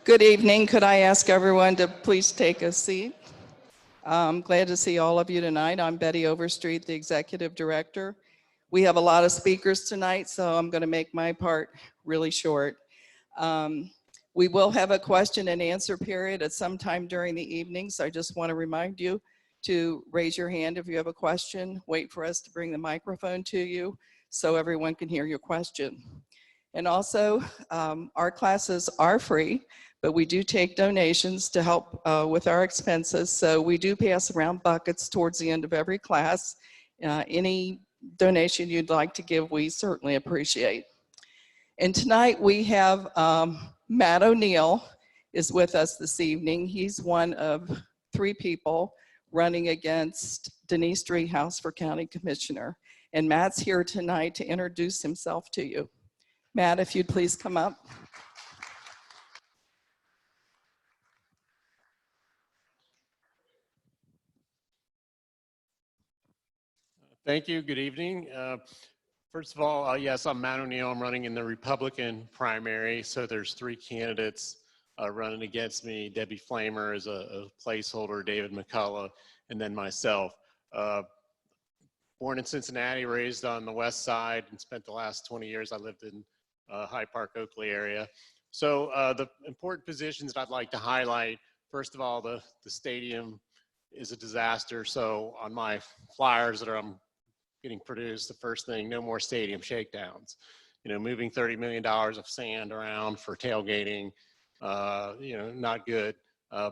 Good evening. Could I ask everyone to please take a seat? I'm glad to see all of you tonight. I'm Betty Overstreet, the Executive Director. We have a lot of speakers tonight, so I'm going to make my part really short. We will have a question and answer period at some time during the evening, so I just want to remind you to raise your hand if you have a question. Wait for us to bring the microphone to you so everyone can hear your question. And also, our classes are free, but we do take donations to help with our expenses. So we do pass around buckets towards the end of every class. Any donation you'd like to give, we certainly appreciate. And tonight we have Matt O'Neill is with us this evening. He's one of 3 people running against Denise Driehaus for County Commissioner. And Matt's here tonight to introduce himself to you. Matt, if you'd please come up. Thank you. Good evening. First of all, yes, I'm Matt O'Neill. I'm running in the Republican primary. So there's 3 candidates running against me. Debbie Flamer is a placeholder, David McCullough, and then myself. Born in Cincinnati, raised on the west side, and spent the last 20 years, I lived in Hyde Park, Oakley area. So the important positions that I'd like to highlight, first of all, the stadium is a disaster. So on my flyers that I'm getting produced, the first thing, no more stadium shakedowns. You know, moving $30 million of sand around for tailgating, you know, not good.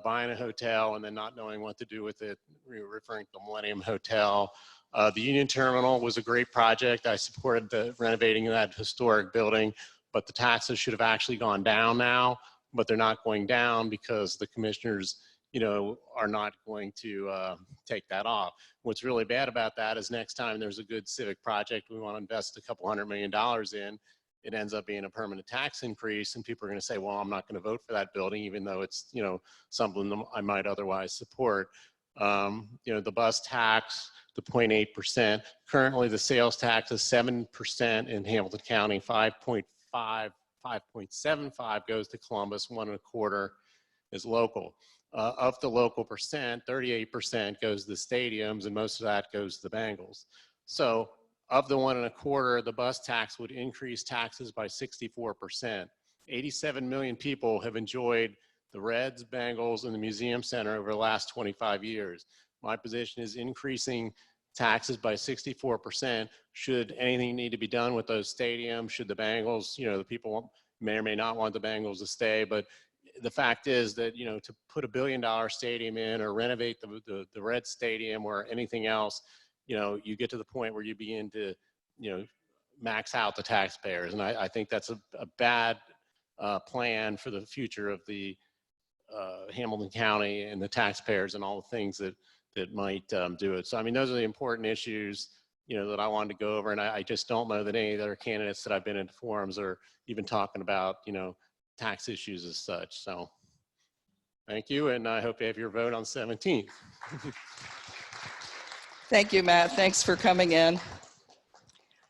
Buying a hotel and then not knowing what to do with it, referring to the Millennium Hotel. The Union Terminal was a great project. I supported the renovating of that historic building, but the taxes should have actually gone down now, but they're not going down because the commissioners, you know, are not going to take that off. What's really bad about that is next time there's a good civic project we want to invest a couple $100 million in, it ends up being a permanent tax increase, and people are going to say, well, I'm not going to vote for that building, even though it's, you know, something that I might otherwise support. You know, the bus tax, the 0.8%. Currently, the sales tax is 7% in Hamilton County, 5.75 goes to Columbus, 1.25 is local. Of the local percent, 38% goes to the stadiums, and most of that goes to the Bengals. So of the 1.25, the bus tax would increase taxes by 64%. 87 million people have enjoyed the Reds, Bengals, and the Museum Center over the last 25 years. My position is increasing taxes by 64%. Should anything need to be done with those stadiums, should the Bengals, you know, the people may or may not want the Bengals to stay, but the fact is that, you know, to put $1 billion stadium in or renovate the Red Stadium or anything else, you know, you get to the point where you begin to, you know, max out the taxpayers. And I think that's a bad plan for the future of the Hamilton County and the taxpayers and all the things that might do it. So, I mean, those are the important issues, you know, that I wanted to go over. And I just don't know that any of the other candidates that I've been in forums are even talking about, you know, tax issues as such. So thank you. And I hope you have your vote on 17th. Thank you, Matt. Thanks for coming in.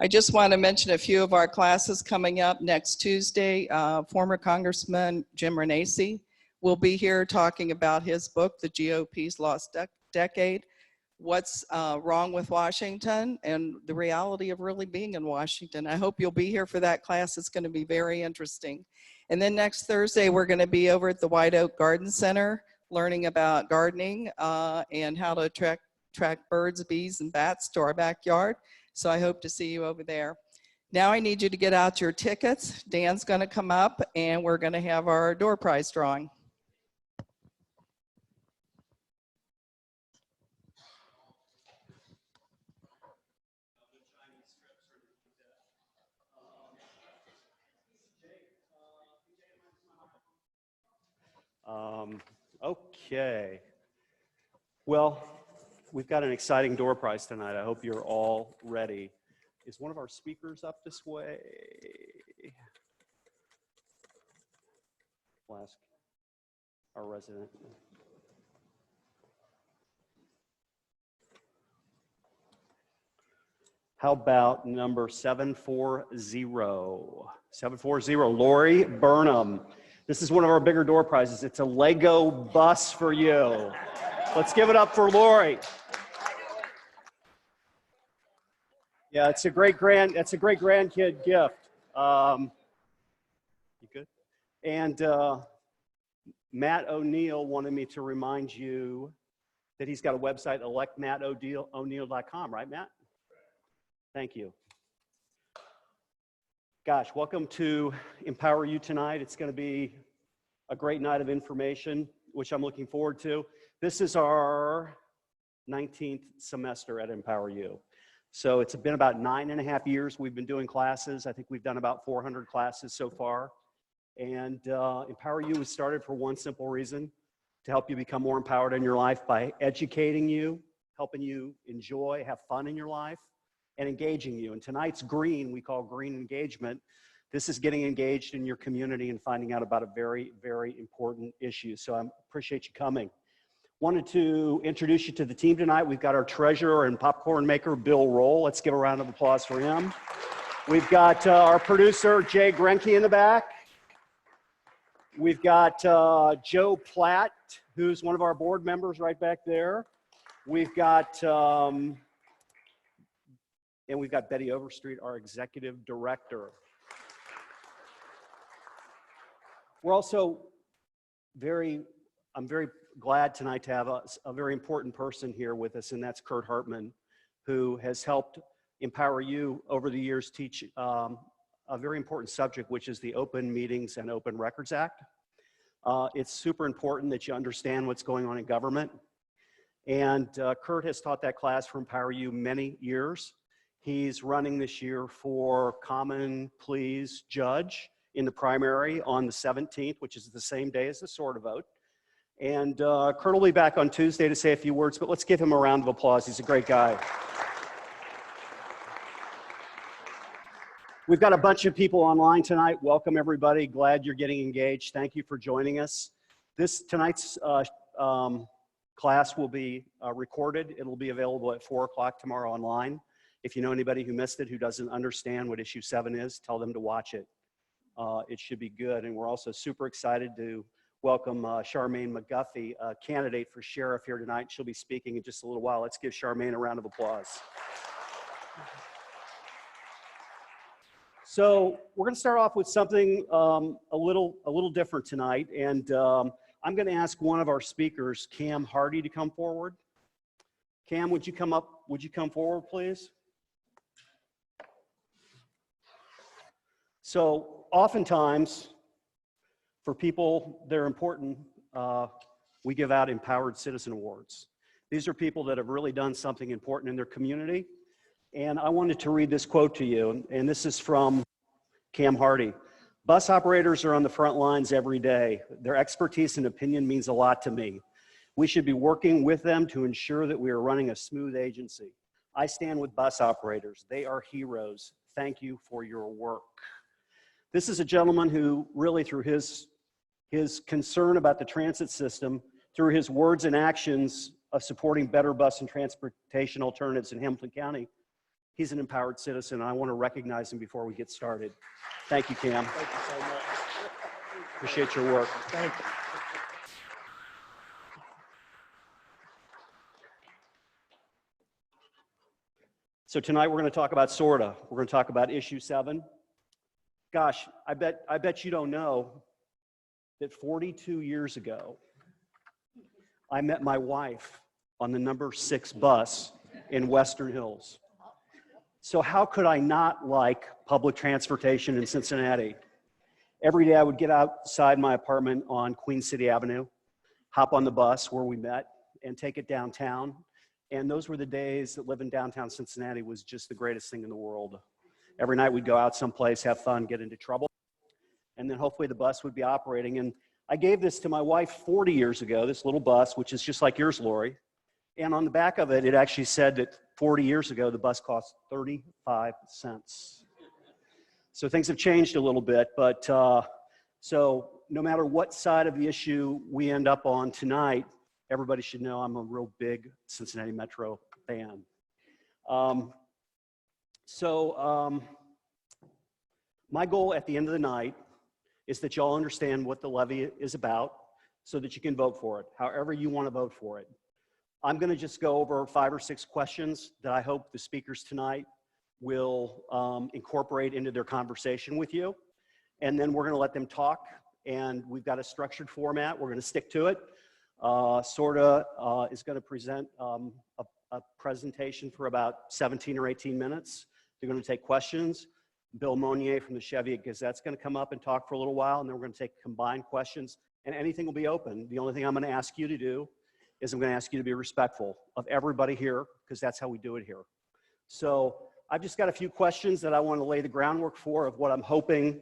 I just want to mention a few of our classes coming up next Tuesday. Former Congressman Jim Renacci will be here talking about his book, The GOP's Lost Decade, What's Wrong with Washington and the Reality of Really Being in Washington. I hope you'll be here for that class. It's going to be very interesting. And then next Thursday, we're going to be over at the White Oak Garden Center learning about gardening and how to attract birds, bees, and bats to our backyard. So I hope to see you over there. Now I need you to get out your tickets. Dan's going to come up and we're going to have our door prize drawing. Okay. Well, we've got an exciting door prize tonight. I hope you're all ready. Is one of our speakers up this way? We'll ask our resident. How about number 740? 740, Lori Burnham. This is one of our bigger door prizes. It's a Lego bus for you. Let's give it up for Lori. Yeah, it's a great grandkid gift. You good? And Matt O'Neill wanted me to remind you that he's got a website, electmatto'Neill.com, right, Matt? Thank you. Gosh, welcome to EmpowerU tonight. It's going to be a great night of information, which I'm looking forward to. This is our 19th semester at EmpowerU. So it's been about 9.5 years we've been doing classes. I think we've done about 400 classes so far. And EmpowerU was started for one simple reason: to help you become more empowered in your life by educating you, helping you enjoy, have fun in your life, and engaging you. And tonight's green, we call green engagement. This is getting engaged in your community and finding out about a very, very important issue. So I appreciate you coming. Wanted to introduce you to the team tonight. We've got our treasurer and popcorn maker, Bill Roll. Let's give a round of applause for him. We've got our producer, Jay Grenke, in the back. We've got Joe Platt, who's one of our board members right back there. We've got, and we've got Betty Overstreet, our executive director. We're also I'm very glad tonight to have a very important person here with us, and that's Kurt Hartman, who has helped EmpowerU over the years teach a very important subject, which is the Open Meetings and Open Records Act. It's super important that you understand what's going on in government. And Kurt has taught that class for EmpowerU many years. He's running this year for Common Pleas Judge in the primary on the 17th, which is the same day as the Sorta vote. And Kurt will be back on Tuesday to say a few words, but let's give him a round of applause. He's a great guy. We've got a bunch of people online tonight. Welcome, everybody. Glad you're getting engaged. Thank you for joining us. Tonight's class will be recorded. It'll be available at 4 o'clock tomorrow online. If you know anybody who missed it, who doesn't understand what issue 7 is, tell them to watch it. It should be good. And we're also super excited to welcome Charmaine McGuffey, a candidate for sheriff here tonight. She'll be speaking in just a little while. Let's give Charmaine a round of applause. So we're going to start off with something a little different tonight, and I'm going to ask one of our speakers, Cam Hardy, to come forward. Cam, would you come forward, please? So oftentimes, for people that are important, we give out Empowered Citizen Awards. These are people that have really done something important in their community. And I wanted to read this quote to you, and this is from Cam Hardy. Bus operators are on the front lines every day. Their expertise and opinion means a lot to me. We should be working with them to ensure that we are running a smooth agency. I stand with bus operators. They are heroes. Thank you for your work. This is a gentleman who really, through his concern about the transit system, through his words and actions of supporting better bus and transportation alternatives in Hamilton County, he's an empowered citizen, and I want to recognize him before we get started. Thank you, Cam. Thank you so much. Appreciate your work. Thank you. So tonight we're going to talk about Sorta. We're going to talk about issue 7. Gosh, I bet you don't know that 42 years ago, I met my wife on the number 6 bus in Western Hills. So how could I not like public transportation in Cincinnati? Every day I would get outside my apartment on Queen City Avenue, hop on the bus where we met, and take it downtown. And those were the days that living downtown Cincinnati was just the greatest thing in the world. Every night we'd go out someplace, have fun, get into trouble, and then hopefully the bus would be operating. And I gave this to my wife 40 years ago, this little bus, which is just like yours, Lori. And on the back of it, it actually said that 40 years ago, the bus cost 35 cents. So things have changed a little bit, but so no matter what side of the issue we end up on tonight, everybody should know I'm a real big Cincinnati Metro fan. My goal at the end of the night is that y'all understand what the levy is about so that you can vote for it, however you want to vote for it. I'm going to just go over 5 or 6 questions that I hope the speakers tonight will incorporate into their conversation with you. And then we're going to let them talk. And we've got a structured format. We're going to stick to it. Sorta is going to present a presentation for about 17 or 18 minutes. They're going to take questions. Bill Monnier from the Chevy Gazette's going to come up and talk for a little while, and then we're going to take combined questions, and anything will be open. The only thing I'm going to ask you to do is I'm going to ask you to be respectful of everybody here, because that's how we do it here. So I've just got a few questions that I want to lay the groundwork for of what I'm hoping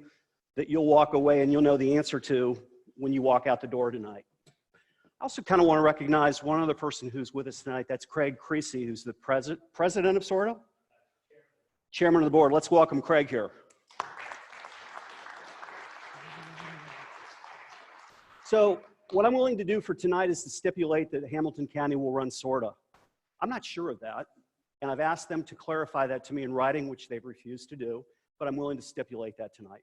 that you'll walk away and you'll know the answer to when you walk out the door tonight. I also kind of want to recognize one other person who's with us tonight. That's Craig Creasy, who's the president of Sorta? Chairman of the board. Let's welcome Craig here. So what I'm willing to do for tonight is to stipulate that Hamilton County will run Sorta. I'm not sure of that, and I've asked them to clarify that to me in writing, which they've refused to do, but I'm willing to stipulate that tonight.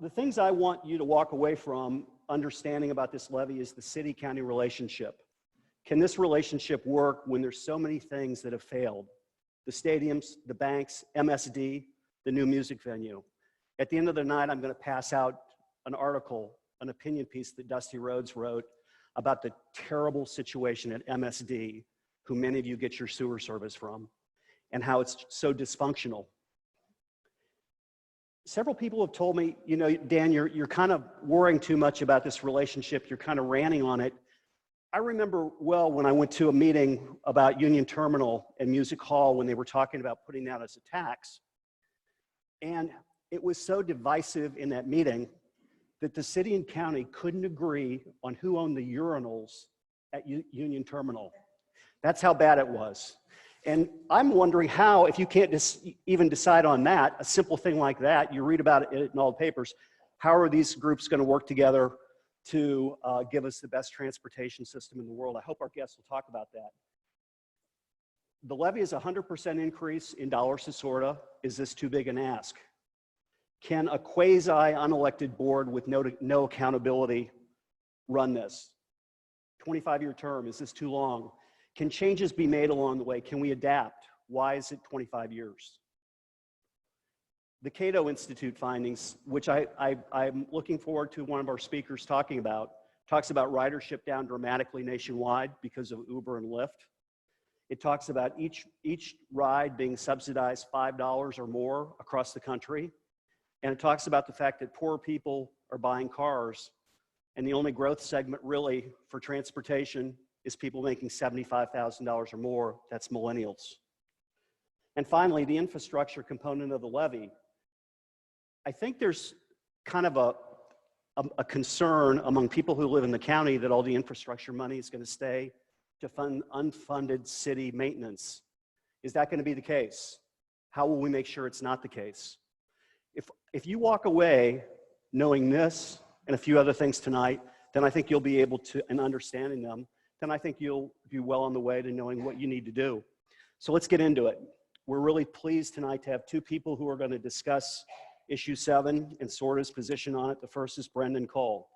The things I want you to walk away from understanding about this levy is the city-county relationship. Can this relationship work when there's so many things that have failed? The stadiums, the banks, MSD, the new music venue. At the end of the night, I'm going to pass out an article, an opinion piece that Dusty Rhodes wrote about the terrible situation at MSD, who many of you get your sewer service from, and how it's so dysfunctional. Several people have told me, you know, Dan, you're kind of worrying too much about this relationship. You're kind of ranting on it. I remember well when I went to a meeting about Union Terminal and Music Hall when they were talking about putting that as a tax. And it was so divisive in that meeting that the city and county couldn't agree on who owned the urinals at Union Terminal. That's how bad it was. And I'm wondering how, if you can't even decide on that, a simple thing like that, you read about it in all the papers, how are these groups going to work together to give us the best transportation system in the world? I hope our guests will talk about that. The levy is a 100% increase in dollars to Sorta. Is this too big an ask? Can a quasi-unelected board with no accountability run this? 25-year term, is this too long? Can changes be made along the way? Can we adapt? Why is it 25 years? The Cato Institute findings, which I'm looking forward to one of our speakers talking about, talks about ridership down dramatically nationwide because of Uber and Lyft. It talks about each ride being subsidized $5 or more across the country. And it talks about the fact that poor people are buying cars, and the only growth segment really for transportation is people making $75,000 or more. That's millennials. And finally, the infrastructure component of the levy. I think there's kind of a concern among people who live in the county that all the infrastructure money is going to stay to fund unfunded city maintenance. Is that going to be the case? How will we make sure it's not the case? If you walk away knowing this and a few other things tonight, then I think you'll be able to, and understanding them, then I think you'll be well on the way to knowing what you need to do. So let's get into it. We're really pleased tonight to have 2 people who are going to discuss issue 7 and Sorta's position on it. The first is Brendan Cole.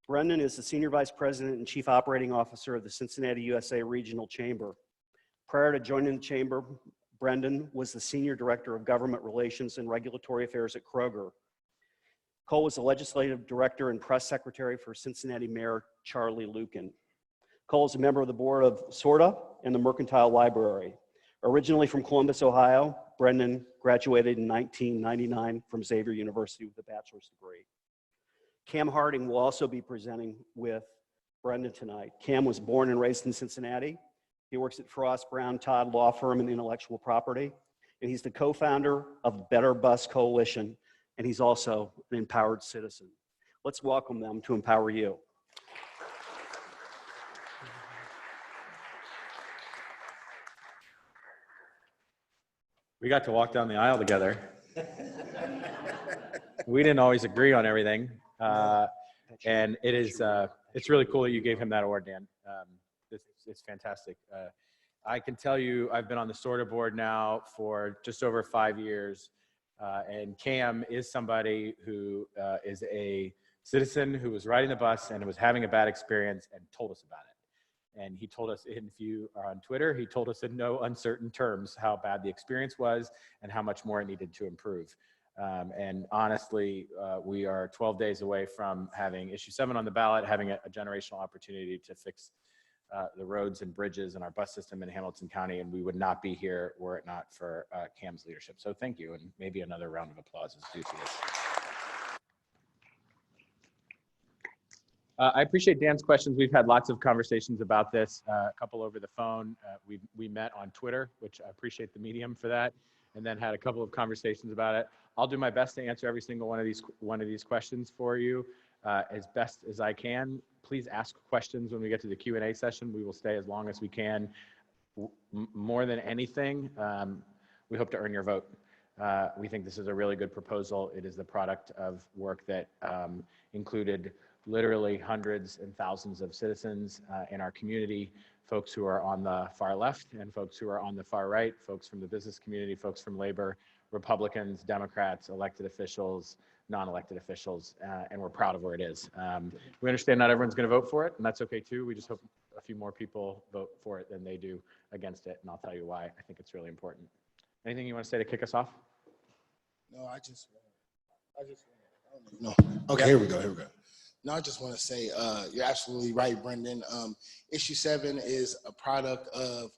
Brendan is the Senior Vice President and Chief Operating Officer of the Cincinnati USA Regional Chamber. Prior to joining the Chamber, Brendan was the Senior Director of Government Relations and Regulatory Affairs at Kroger. Cole was the Legislative Director and Press Secretary for Cincinnati Mayor Charlie Luken. Cole is a member of the board of Sorta and the Mercantile Library. Originally from Columbus, Ohio, Brendan graduated in 1999 from Xavier University with a bachelor's degree. Cam Harding will also be presenting with Brendan tonight. Cam was born and raised in Cincinnati. He works at Frost Brown Todd Law Firm in intellectual property, and he's the co-founder of Better Bus Coalition, and he's also an empowered citizen. Let's welcome them to EmpowerU. We got to walk down the aisle together. We didn't always agree on everything. And it is, it's really cool that you gave him that award, Dan. It's fantastic. I can tell you, I've been on the Sorta board now for just over 5 years. And Cam is somebody who is a citizen who was riding the bus and was having a bad experience and told us about it. And he told us, if you are on Twitter, he told us in no uncertain terms how bad the experience was and how much more it needed to improve. And honestly, we are 12 days away from having issue 7 on the ballot, having a generational opportunity to fix the roads and bridges and our bus system in Hamilton County, and we would not be here were it not for Cam's leadership. So thank you, and maybe another round of applause is due to this. I appreciate Dan's questions. We've had lots of conversations about this, a couple over the phone. We met on Twitter, which I appreciate the medium for that, and then had a couple of conversations about it. I'll do my best to answer every single one of these questions for you as best as I can. Please ask questions when we get to the Q&A session. We will stay as long as we can. More than anything, we hope to earn your vote. We think this is a really good proposal. It is the product of work that included literally hundreds and thousands of citizens in our community, folks who are on the far left and folks who are on the far right, folks from the business community, folks from labor, Republicans, Democrats, elected officials, non-elected officials, and we're proud of where it is. We understand not everyone's going to vote for it, and that's okay too. We just hope a few more people vote for it than they do against it, and I'll tell you why. I think it's really important. Anything you want to say to kick us off? No, I don't know. Okay, here we go. No, I just want to say you're absolutely right, Brendan. Issue 7 is a product of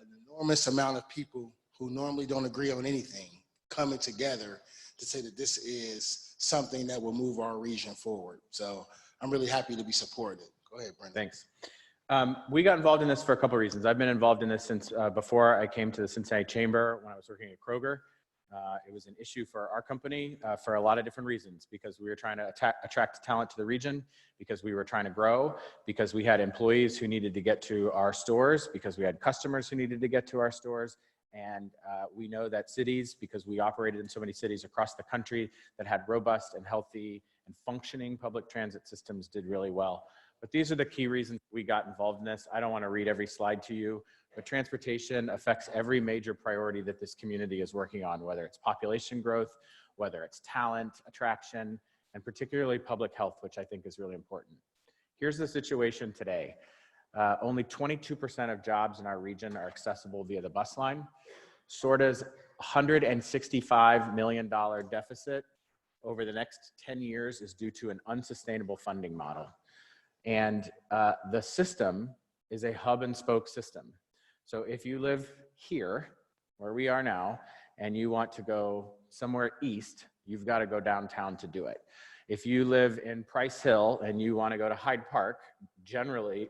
an enormous amount of people who normally don't agree on anything coming together to say that this is something that will move our region forward. So I'm really happy to be supported. Go ahead, Brendan. Thanks. We got involved in this for a couple of reasons. I've been involved in this since before I came to the Cincinnati Chamber when I was working at Kroger. It was an issue for our company for a lot of different reasons, because we were trying to attract talent to the region, because we were trying to grow, because we had employees who needed to get to our stores, because we had customers who needed to get to our stores. And we know that cities, because we operated in so many cities across the country that had robust and healthy and functioning public transit systems, did really well. But these are the key reasons we got involved in this. I don't want to read every slide to you, but transportation affects every major priority that this community is working on, whether it's population growth, whether it's talent attraction, and particularly public health, which I think is really important. Here's the situation today. Only 22% of jobs in our region are accessible via the bus line. Sorta's $165 million deficit over the next 10 years is due to an unsustainable funding model. And the system is a hub and spoke system. So if you live here, where we are now, and you want to go somewhere east, you've got to go downtown to do it. If you live in Price Hill and you want to go to Hyde Park, generally,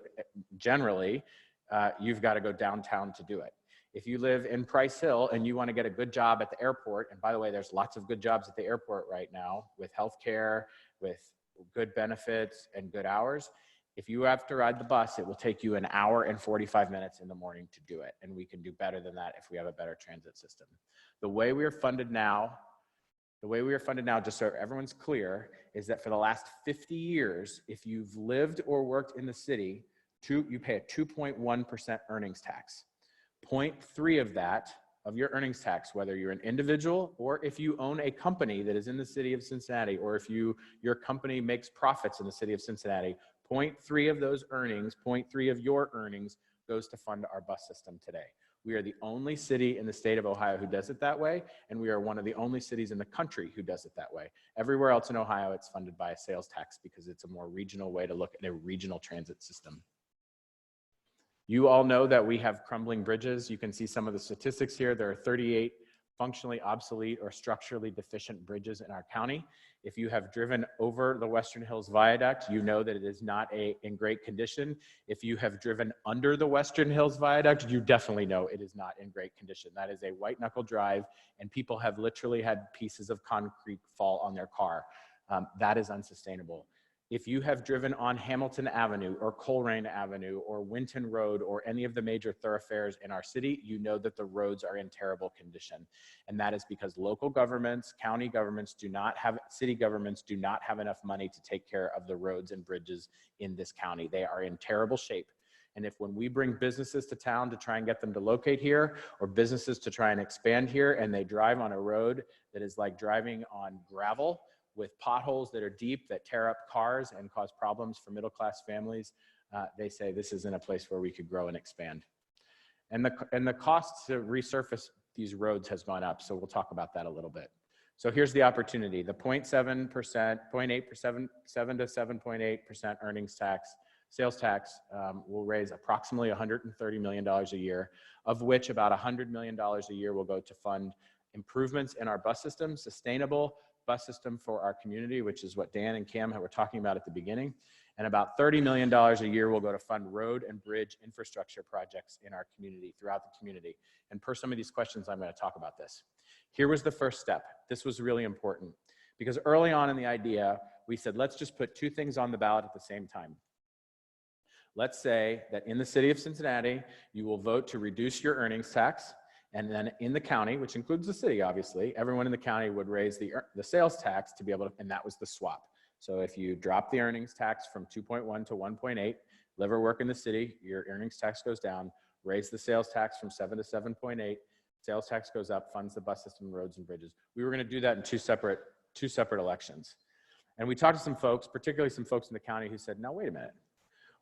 you've got to go downtown to do it. If you live in Price Hill and you want to get a good job at the airport, and by the way, there's lots of good jobs at the airport right now with healthcare, with good benefits and good hours. If you have to ride the bus, it will take you an hour and 45 minutes in the morning to do it. And we can do better than that if we have a better transit system. The way we are funded now, just so everyone's clear, is that for the last 50 years, if you've lived or worked in the city, you pay a 2.1% earnings tax. 0.3 of that, of your earnings tax, whether you're an individual or if you own a company that is in the city of Cincinnati, or if your company makes profits in the city of Cincinnati, 0.3 of those earnings, 0.3 of your earnings goes to fund our bus system today. We are the only city in the state of Ohio who does it that way, and we are one of the only cities in the country who does it that way. Everywhere else in Ohio, it's funded by a sales tax because it's a more regional way to look at a regional transit system. You all know that we have crumbling bridges. You can see some of the statistics here. There are 38 functionally obsolete or structurally deficient bridges in our county. If you have driven over the Western Hills Viaduct, you know that it is not in great condition. If you have driven under the Western Hills Viaduct, you definitely know it is not in great condition. That is a white knuckle drive, and people have literally had pieces of concrete fall on their car. That is unsustainable. If you have driven on Hamilton Avenue or Colerain Avenue or Winton Road or any of the major thoroughfares in our city, you know that the roads are in terrible condition. And that is because local governments, county governments city governments do not have enough money to take care of the roads and bridges in this county. They are in terrible shape. And if when we bring businesses to town to try and get them to locate here, or businesses to try and expand here, and they drive on a road that is like driving on gravel with potholes that are deep that tear up cars and cause problems for middle-class families, they say this isn't a place where we could grow and expand. And the cost to resurface these roads has gone up, so we'll talk about that a little bit. So here's the opportunity. The 0.7%, 0.8%, 7 to 7.8% earnings tax, sales tax will raise approximately $130 million a year, of which about $100 million a year will go to fund improvements in our bus system, sustainable bus system for our community, which is what Dan and Cam were talking about at the beginning. And about $30 million a year will go to fund road and bridge infrastructure projects in our community, throughout the community. And per some of these questions, I'm going to talk about this. Here was the first step. This was really important because early on in the idea, we said, let's just put two things on the ballot at the same time. Let's say that in the city of Cincinnati, you will vote to reduce your earnings tax. And then in the county, which includes the city, obviously, everyone in the county would raise the sales tax to be able to, and that was the swap. So if you drop the earnings tax from 2.1 to 1.8, live or work in the city, your earnings tax goes down, raise the sales tax from 7 to 7.8, sales tax goes up, funds the bus system, roads and bridges. We were going to do that in two separate elections. And we talked to some folks, particularly some folks in the county, who said, now, wait a minute.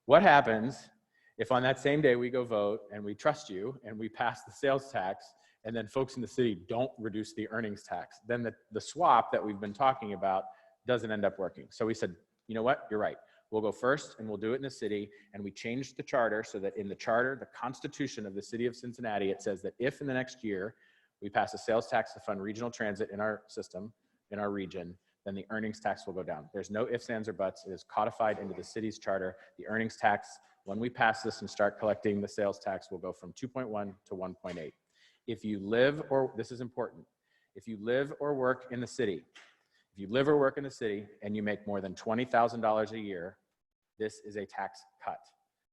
What happens if on that same day we go vote and we trust you and we pass the sales tax and then folks in the city don't reduce the earnings tax? Then the swap that we've been talking about doesn't end up working. So we said, you know what, you're right. We'll go first and we'll do it in the city. And we changed the charter so that in the charter, the constitution of the city of Cincinnati, it says that if in the next year we pass a sales tax to fund regional transit in our system, in our region, then the earnings tax will go down. There's no ifs, ands, or buts. It is codified into the city's charter. The earnings tax, when we pass this and start collecting the sales tax, will go from 2.1 to 1.8. If you live, or this is important, if you live or work in the city, and you make more than $20,000 a year, this is a tax cut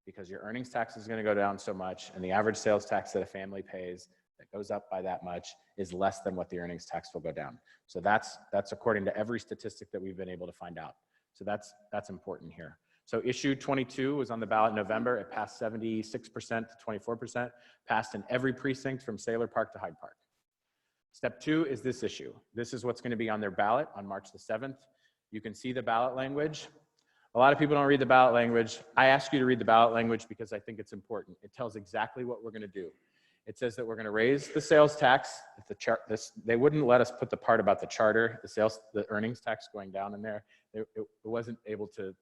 because your earnings tax is going to go down so much, and the average sales tax that a family pays that goes up by that much is less than what the earnings tax will go down. So that's according to every statistic that we've been able to find out. So that's important here. So issue 22 was on the ballot in November. It passed 76% to 24%, passed in every precinct from Saylor Park to Hyde Park. Step 2 is this issue. This is what's going to be on their ballot on March the 7th. You can see the ballot language. A lot of people don't read the ballot language. I ask you to read the ballot language because I think it's important. It tells exactly what we're going to do. It says that we're going to raise the sales tax. They wouldn't let us put the part about the charter, the earnings tax going down in there. It wasn't able to,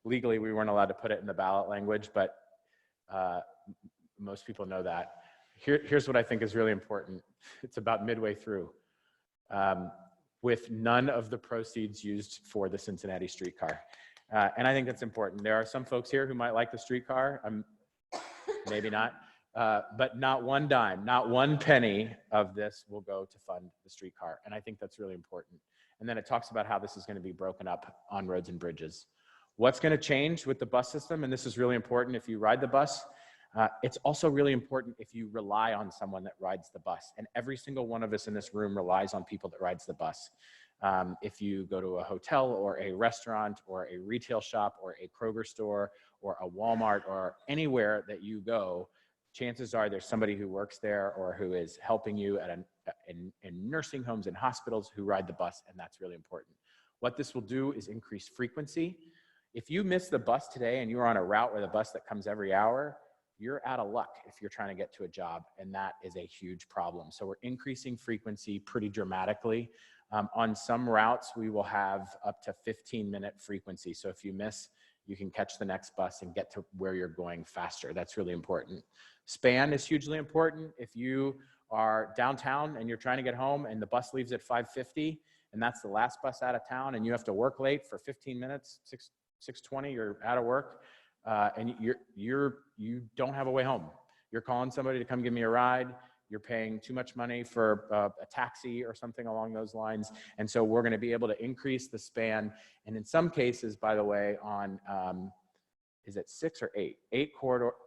legally, we weren't allowed to put it in the ballot language, but most people know that. Here's what I think is really important. It's about midway through. With none of the proceeds used for the Cincinnati streetcar. And I think that's important. There are some folks here who might like the streetcar. Maybe not. But not one dime, not one penny of this will go to fund the streetcar. And I think that's really important. And then it talks about how this is going to be broken up on roads and bridges. What's going to change with the bus system, and this is really important if you ride the bus, it's also really important if you rely on someone that rides the bus. And every single one of us in this room relies on people that rides the bus. If you go to a hotel or a restaurant or a retail shop or a Kroger store or a Walmart or anywhere that you go, chances are there's somebody who works there or who is helping you at in nursing homes and hospitals who ride the bus, and that's really important. What this will do is increase frequency. If you miss the bus today and you're on a route with a bus that comes every hour, you're out of luck if you're trying to get to a job, and that is a huge problem. So we're increasing frequency pretty dramatically. On some routes, we will have up to 15-minute frequency. So if you miss, you can catch the next bus and get to where you're going faster. That's really important. Span is hugely important. If you are downtown and you're trying to get home and the bus leaves at 5:50 and that's the last bus out of town and you have to work late for 15 minutes, 6:20, you're out of work, and you don't have a way home. You're calling somebody to come give me a ride. You're paying too much money for a taxi or something along those lines. And so we're going to be able to increase the span. And in some cases, by the way, on, is it 6 or 8?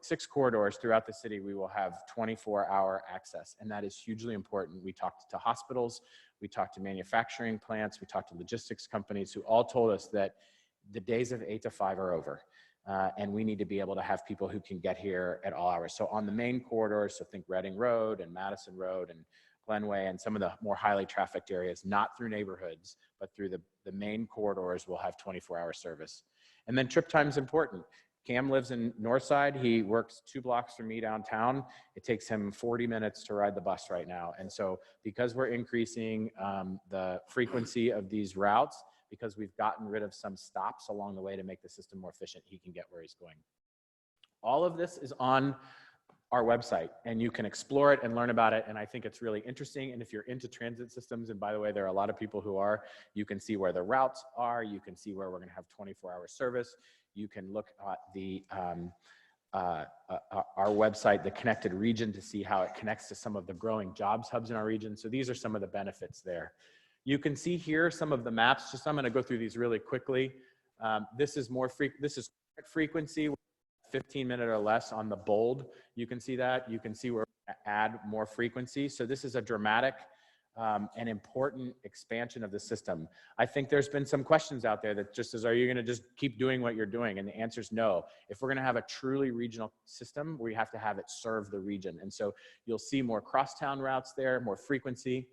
6 corridors throughout the city, we will have 24-hour access. And that is hugely important. We talked to hospitals, we talked to manufacturing plants, we talked to logistics companies who all told us that the days of 8 to 5 are over. And we need to be able to have people who can get here at all hours. So on the main corridors, so think Reading Road and Madison Road and Glenway and some of the more highly trafficked areas, not through neighborhoods, but through the main corridors will have 24-hour service. And then trip time is important. Cam lives in Northside. He works 2 blocks from me downtown. It takes him 40 minutes to ride the bus right now. And so because we're increasing the frequency of these routes, because we've gotten rid of some stops along the way to make the system more efficient, he can get where he's going. All of this is on our website, and you can explore it and learn about it. And I think it's really interesting. And if you're into transit systems, and by the way, there are a lot of people who are, you can see where the routes are. You can see where we're gonna have 24-hour service. You can look at the our website, the connected region, to see how it connects to some of the growing jobs hubs in our region. So these are some of the benefits there. You can see here some of the maps. Just I'm going to go through these really quickly. This is frequency, 15-minute or less on the bold. You can see that. You can see where we're going to add more frequency. So this is a dramatic and important expansion of the system. I think there's been some questions out there that just says, are you going to just keep doing what you're doing? And the answer is no. If we're going to have a truly regional system, we have to have it serve the region. And so you'll see more crosstown routes there, more frequency.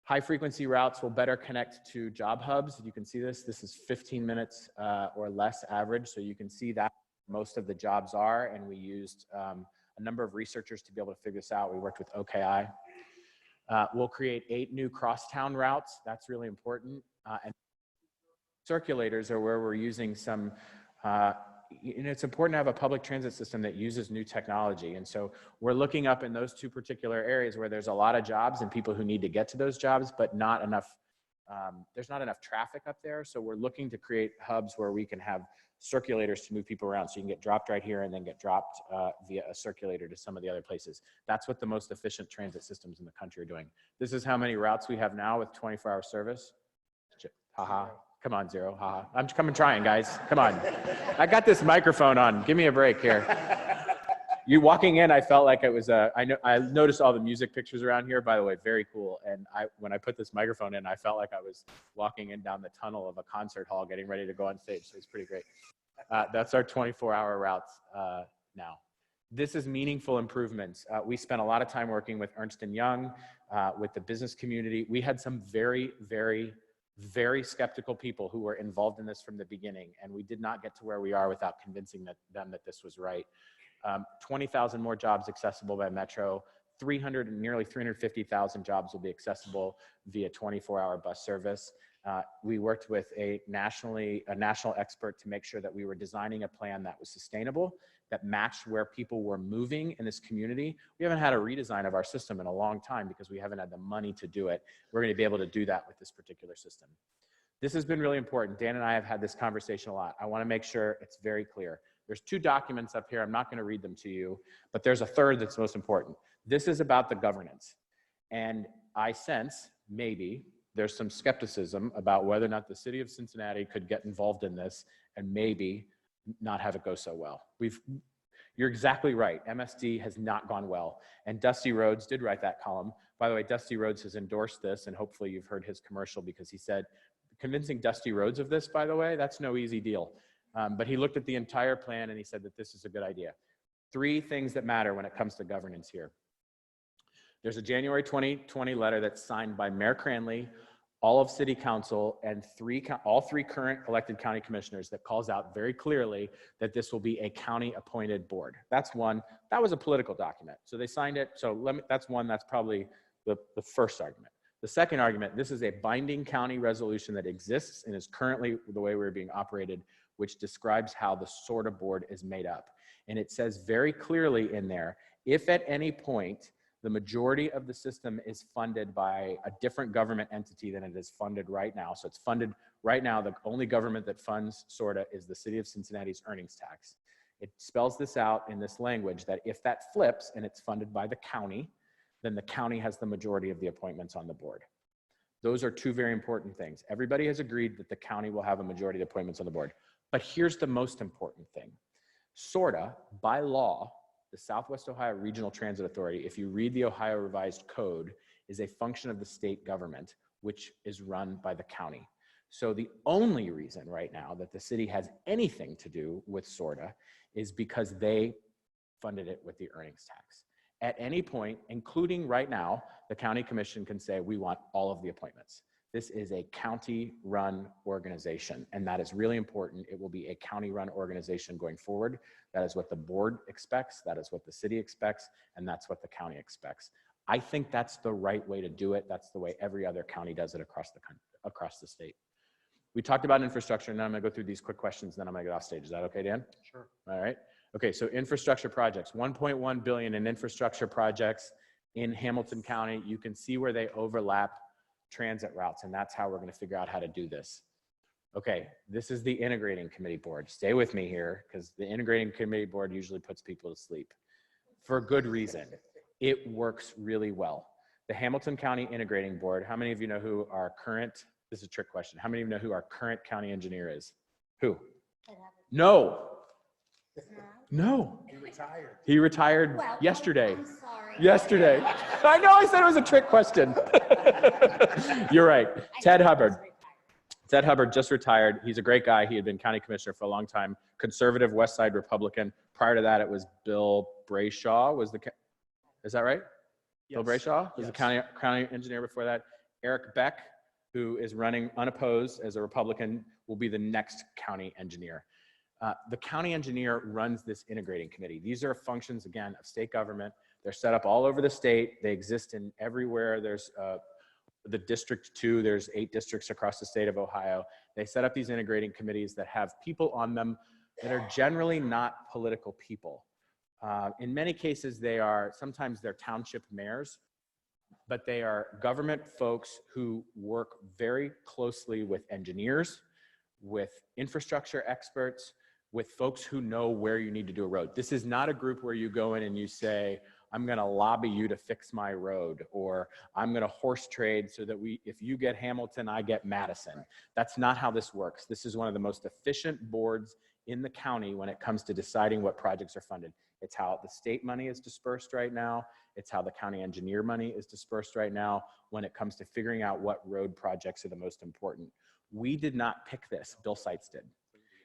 High frequency routes will better connect to job hubs. You can see this. This is 15 minutes or less average. So you can see that most of the jobs are, and we used a number of researchers to be able to figure this out. We worked with OKI. We'll create 8 new crosstown routes. That's really important. And circulators are where we're using some, it's important to have a public transit system that uses new technology. And so we're looking up in those 2 particular areas where there's a lot of jobs and people who need to get to those jobs, but not enough, there's not enough traffic up there. So we're looking to create hubs where we can have circulators to move people around. So you can get dropped right here and then get dropped via a circulator to some of the other places. That's what the most efficient transit systems in the country are doing. This is how many routes we have now with 24-hour service. Haha. Come on, 0. Haha. I'm trying, guys. Come on. I got this microphone on. Give me a break here. You walking in, I felt like it was I noticed all the music pictures around here, by the way, very cool. And when I put this microphone in, I felt like I was walking in down the tunnel of a concert hall getting ready to go on stage. So it's pretty great. That's our 24-hour routes now. This is meaningful improvements. We spent a lot of time working with Ernst & Young, with the business community. We had some very, very, very skeptical people who were involved in this from the beginning, and we did not get to where we are without convincing them that this was right. 20,000 more jobs accessible by Metro, nearly 350,000 jobs will be accessible via 24-hour bus service. We worked with a national expert to make sure that we were designing a plan that was sustainable, that matched where people were moving in this community. We haven't had a redesign of our system in a long time because we haven't had the money to do it. We're going to be able to do that with this particular system. This has been really important. Dan and I have had this conversation a lot. I want to make sure it's very clear. There's 2 documents up here. I'm not going to read them to you, but there's a third that's most important. This is about the governance. And I sense maybe there's some skepticism about whether or not the city of Cincinnati could get involved in this and maybe not have it go so well. You're exactly right. MSD has not gone well. And Dusty Rhodes did write that column. By the way, Dusty Rhodes has endorsed this, and hopefully you've heard his commercial, because he said, convincing Dusty Rhodes of this, by the way, that's no easy deal. But he looked at the entire plan and he said that this is a good idea. 3 things that matter when it comes to governance here. There's a January 2020 letter that's signed by Mayor Cranley, all of City Council, and all 3 current elected county commissioners that calls out very clearly that this will be a county appointed board. That's one. That was a political document. So they signed it. So that's one. That's probably the first argument. The second argument, this is a binding county resolution that exists and is currently the way we're being operated, which describes how the Sorta board is made up. And it says very clearly in there, if at any point the majority of the system is funded by a different government entity than it is funded right now. So it's funded right now, the only government that funds Sorta is the City of Cincinnati's earnings tax. It spells this out in this language that if that flips and it's funded by the county, then the county has the majority of the appointments on the board. Those are 2 very important things. Everybody has agreed that the county will have a majority of the appointments on the board. But here's the most important thing. Sorta, by law, the Southwest Ohio Regional Transit Authority, if you read the Ohio Revised Code, is a function of the state government, which is run by the county. So the only reason right now that the city has anything to do with Sorta is because they funded it with the earnings tax. At any point, including right now, the county commission can say, we want all of the appointments. This is a county-run organization, and that is really important. It will be a county-run organization going forward. That is what the board expects, that is what the city expects, and that's what the county expects. I think that's the right way to do it. That's the way every other county does it across the country, across the state. We talked about infrastructure, and now I'm gonna go through these quick questions, and then I'm gonna get off stage. Is that okay, Dan? Sure. All right. Okay, so infrastructure projects, 1.1 billion in infrastructure projects in Hamilton County. You can see where they overlap transit routes, and that's how we're going to figure out how to do this. Okay, this is the integrating committee board. Stay with me here, because the integrating committee board usually puts people to sleep for good reason. It works really well. The Hamilton County Integrating Board, how many of you know who our current, this is a trick question, how many of you know who our current county engineer is? Who? No. No. He retired. He retired yesterday. I'm sorry. Yesterday. I know I said it was a trick question. You're right. Ted Hubbard. Ted Hubbard just retired. He's a great guy. He had been county commissioner for a long time. Conservative West Side Republican. Prior to that, it was Bill Brayshaw was the, is that right? Yes. Bill Brayshaw was the county engineer before that. Eric Beck, who is running unopposed as a Republican, will be the next county engineer. The county engineer runs this integrating committee. These are functions, again, of state government. They're set up all over the state. They exist in everywhere. There's the District 2, there's 8 districts across the state of Ohio. They set up these integrating committees that have people on them that are generally not political people. In many cases, sometimes they're township mayors, but they are government folks who work very closely with engineers, with infrastructure experts, with folks who know where you need to do a road. This is not a group where you go in and you say, I'm gonna lobby you to fix my road, or I'm gonna horse trade so that if you get Hamilton, I get Madison. That's not how this works. This is one of the most efficient boards in the county when it comes to deciding what projects are funded. It's how the state money is dispersed right now. It's how the county engineer money is dispersed right now when it comes to figuring out what road projects are the most important. We did not pick this, Bill Seitz did.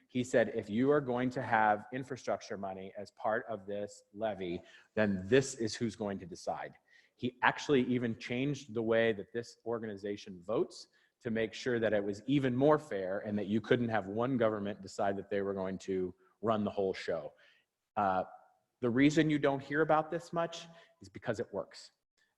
He said, if you are going to have infrastructure money as part of this levy, then this is who's going to decide. He actually even changed the way that this organization votes to make sure that it was even more fair and that you couldn't have one government decide that they were going to run the whole show. The reason you don't hear about this much is because it works.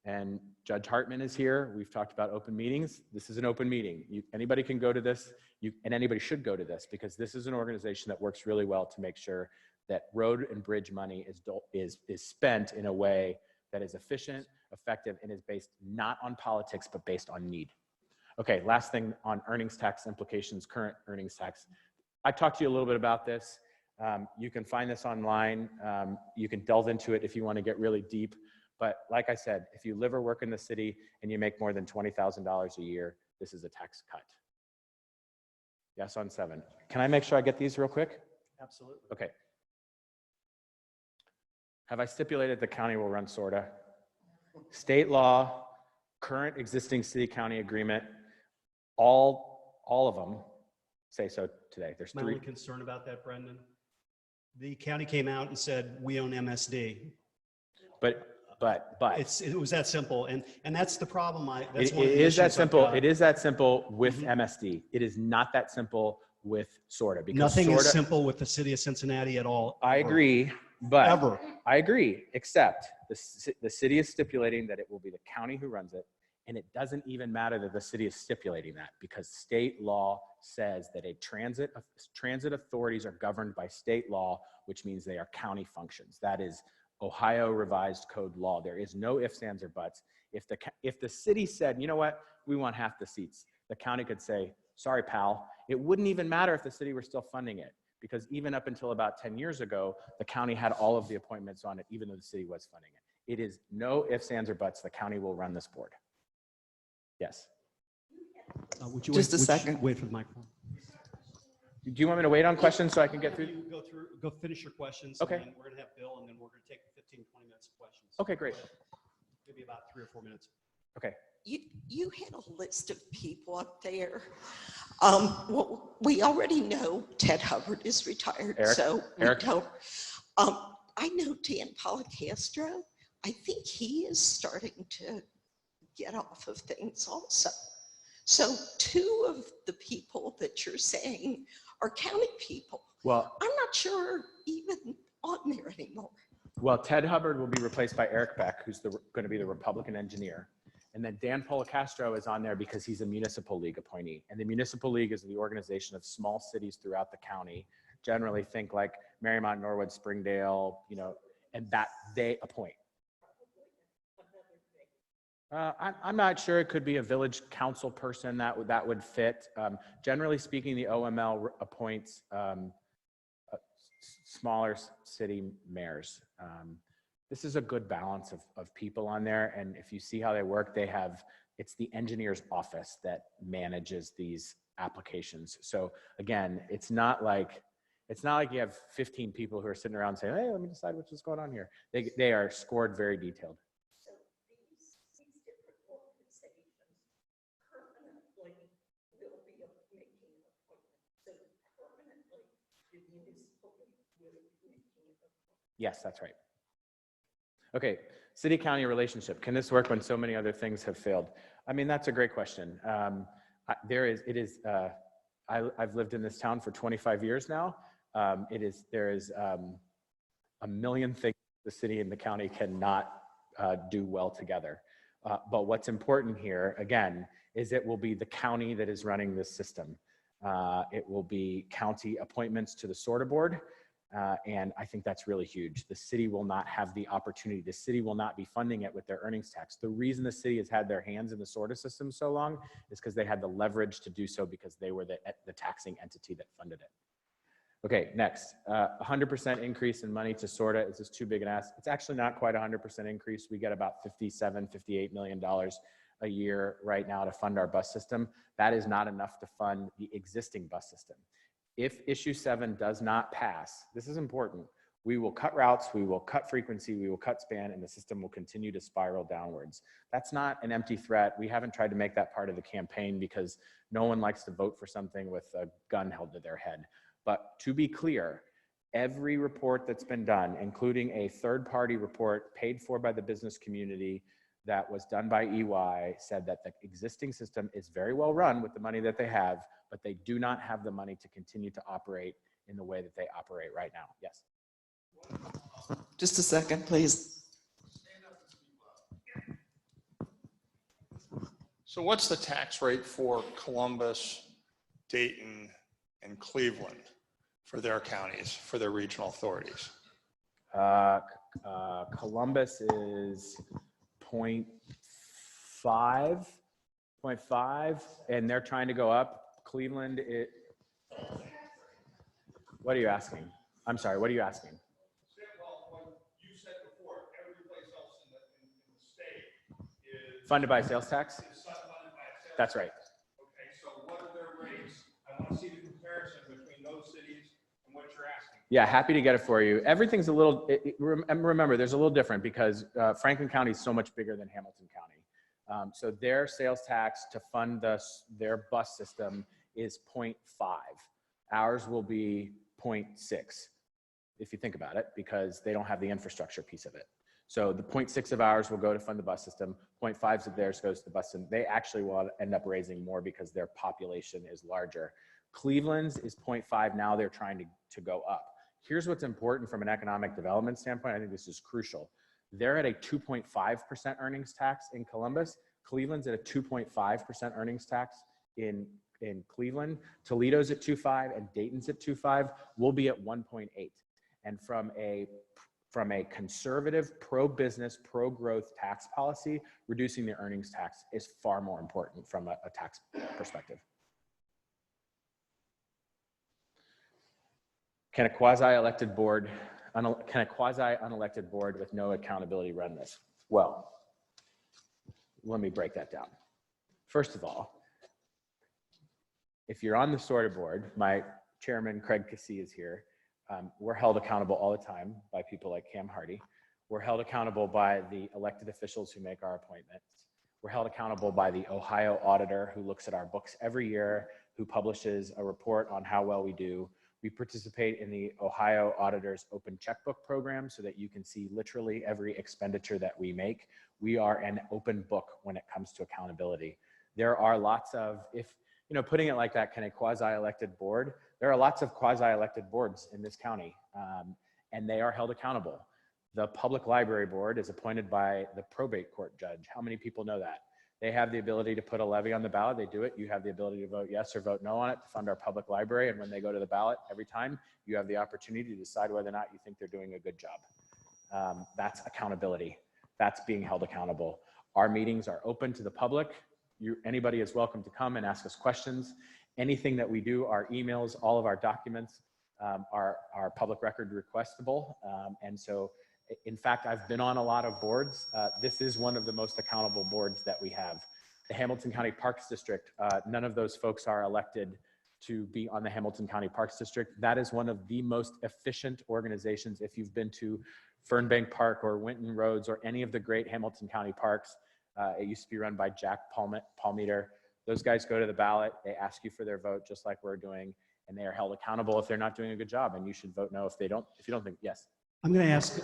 And Judge Hartman is here. We've talked about open meetings. This is an open meeting. Anybody can go to this, and anybody should go to this, because this is an organization that works really well to make sure that road and bridge money is spent in a way that is efficient, effective, and is based not on politics, but based on need. Okay, last thing on earnings tax implications, current earnings tax. I talked to you a little bit about this. You can find this online. You can delve into it if you want to get really deep. But like I said, if you live or work in the city and you make more than $20,000 a year, this is a tax cut. Yes on 7. Can I make sure I get these real quick? Absolutely. Okay. Have I stipulated the county will run Sorta? State law, current existing city-county agreement, all of them say so today. There's My 3. only concern about that, Brendan, the county came out and said, we own MSD. But It was that simple, and that's the problem. it is that simple. It is that simple with MSD. It is not that simple with Sorta, because nothing Sorta, is simple with the city of Cincinnati at all. I agree, but Ever. I agree, except the city is stipulating that it will be the county who runs it, and it doesn't even matter that the city is stipulating that, because state law says that transit authorities are governed by state law, which means they are county functions. That is Ohio Revised Code law. There is no ifs, ands, or buts. If the city said, you know what, we want half the seats, the county could say, sorry, pal. It wouldn't even matter if the city were still funding it, because even up until about 10 years ago, the county had all of the appointments on it, even though the city was funding it. It is no ifs, ands, or buts. The county will run this board. Yes. Would you Just wait, a second. Wait for the microphone. Do you want me to wait on questions so I can get through? You go finish your questions. Okay. And then we're going to have Bill, and then we're going to take 15, 20 minutes of questions. Okay, great. Maybe about 3 or 4 minutes. Okay. you had a list of people up there. Well, we already know Ted Hubbard is retired, Eric, so we Eric. don't. I know Dan Policastro. I think he is starting to get off of things also. So 2 of the people that you're saying are county people. Well, I'm not sure even on there anymore. well, Ted Hubbard will be replaced by Eric Beck, who's going to be the Republican engineer. And then Dan Policastro is on there because he's a municipal league appointee. And the municipal league is the organization of small cities throughout the county. Generally think like Marymount, Norwood, Springdale, you know, and that they appoint. I'm not sure. It could be a village council person that would fit. Generally speaking, the OML appoints smaller city mayors. This is a good balance of people on there. And if you see how they work, it's the engineer's office that manages these applications. So again, it's not like you have 15 people who are sitting around saying, hey, let me decide what's going on here. They are scored very detailed. So these different organizations permanently will be making an appointment. So permanently, the municipal league will be making an appointment. Yes, that's right. Okay, city-county relationship. Can this work when so many other things have failed? I mean, that's a great question. I've lived in this town for 25 years now. There is a million things the city and the county cannot do well together. But what's important here, again, is it will be the county that is running this system. It will be county appointments to the Sorta board. And I think that's really huge. The city will not have the opportunity. The city will not be funding it with their earnings tax. The reason the city has had their hands in the Sorta system so long is because they had the leverage to do so because they were the taxing entity that funded it. Okay, next, 100% increase in money to Sorta. Is this too big an ask? It's actually not quite 100% increase. We get about $57, $58 million a year right now to fund our bus system. That is not enough to fund the existing bus system. If issue 7 does not pass, this is important, we will cut routes, we will cut frequency, we will cut span, and the system will continue to spiral downwards. That's not an empty threat. We haven't tried to make that part of the campaign because no one likes to vote for something with a gun held to their head. But to be clear, every report that's been done, including a third-party report paid for by the business community that was done by EY, said that the existing system is very well run with the money that they have, but they do not have the money to continue to operate in the way that they operate right now. Yes. Just a second, please. So what's the tax rate for Columbus, Dayton, and Cleveland for their counties, for their regional authorities? Columbus is 0.5, and they're trying to go up. Cleveland, what are you asking? I'm sorry, what are you asking? Well, what you said before, every place else in the state is Funded by sales tax? funded by sales. That's right. Okay, so what are their rates? I want to see the comparison between those cities and what you're asking. Yeah, happy to get it for you. Everything's a little, remember, there's a little different because Franklin County is so much bigger than Hamilton County. So their sales tax to fund their bus system is 0.5. Ours will be 0.6, if you think about it, because they don't have the infrastructure piece of it. So the 0.6 of ours will go to fund the bus system. 0.5 of theirs goes to the bus system. They actually will end up raising more because their population is larger. Cleveland's is 0.5. Now they're trying to go up. Here's what's important from an economic development standpoint. I think this is crucial. They're at a 2.5% earnings tax in Columbus. Cleveland's at a 2.5% earnings tax in Cleveland. Toledo's at 2.5 and Dayton's at 2.5. We'll be at 1.8. And from a conservative, pro-business, pro-growth tax policy, reducing the earnings tax is far more important from a tax perspective. Can a quasi-unelected board with no accountability run this? Well, let me break that down. First of all, if you're on the Sorta board, my chairman, Craig Cassey, is here. We're held accountable all the time by people like Cam Hardy. We're held accountable by the elected officials who make our appointments. We're held accountable by the Ohio auditor who looks at our books every year, who publishes a report on how well we do. We participate in the Ohio Auditor's Open Checkbook program so that you can see literally every expenditure that we make. We are an open book when it comes to accountability. There are lots of, if, you know, putting it like that, can a quasi-elected board, there are lots of quasi-elected boards in this county, and they are held accountable. The public library board is appointed by the probate court judge. How many people know that? They have the ability to put a levy on the ballot. They do it. You have the ability to vote yes or vote no on it to fund our public library. And when they go to the ballot every time, you have the opportunity to decide whether or not you think they're doing a good job. That's accountability. That's being held accountable. Our meetings are open to the public. Anybody is welcome to come and ask us questions. Anything that we do, our emails, all of our documents are public record requestable. And so, in fact, I've been on a lot of boards. This is one of the most accountable boards that we have. The Hamilton County Parks District, none of those folks are elected to be on the Hamilton County Parks District. That is one of the most efficient organizations. If you've been to Fernbank Park or Winton Roads or any of the great Hamilton County parks, it used to be run by Jack Palmeter. Those guys go to the ballot, they ask you for their vote just like we're doing, and they are held accountable if they're not doing a good job, and you should vote no if you don't think, yes. I'm going to ask,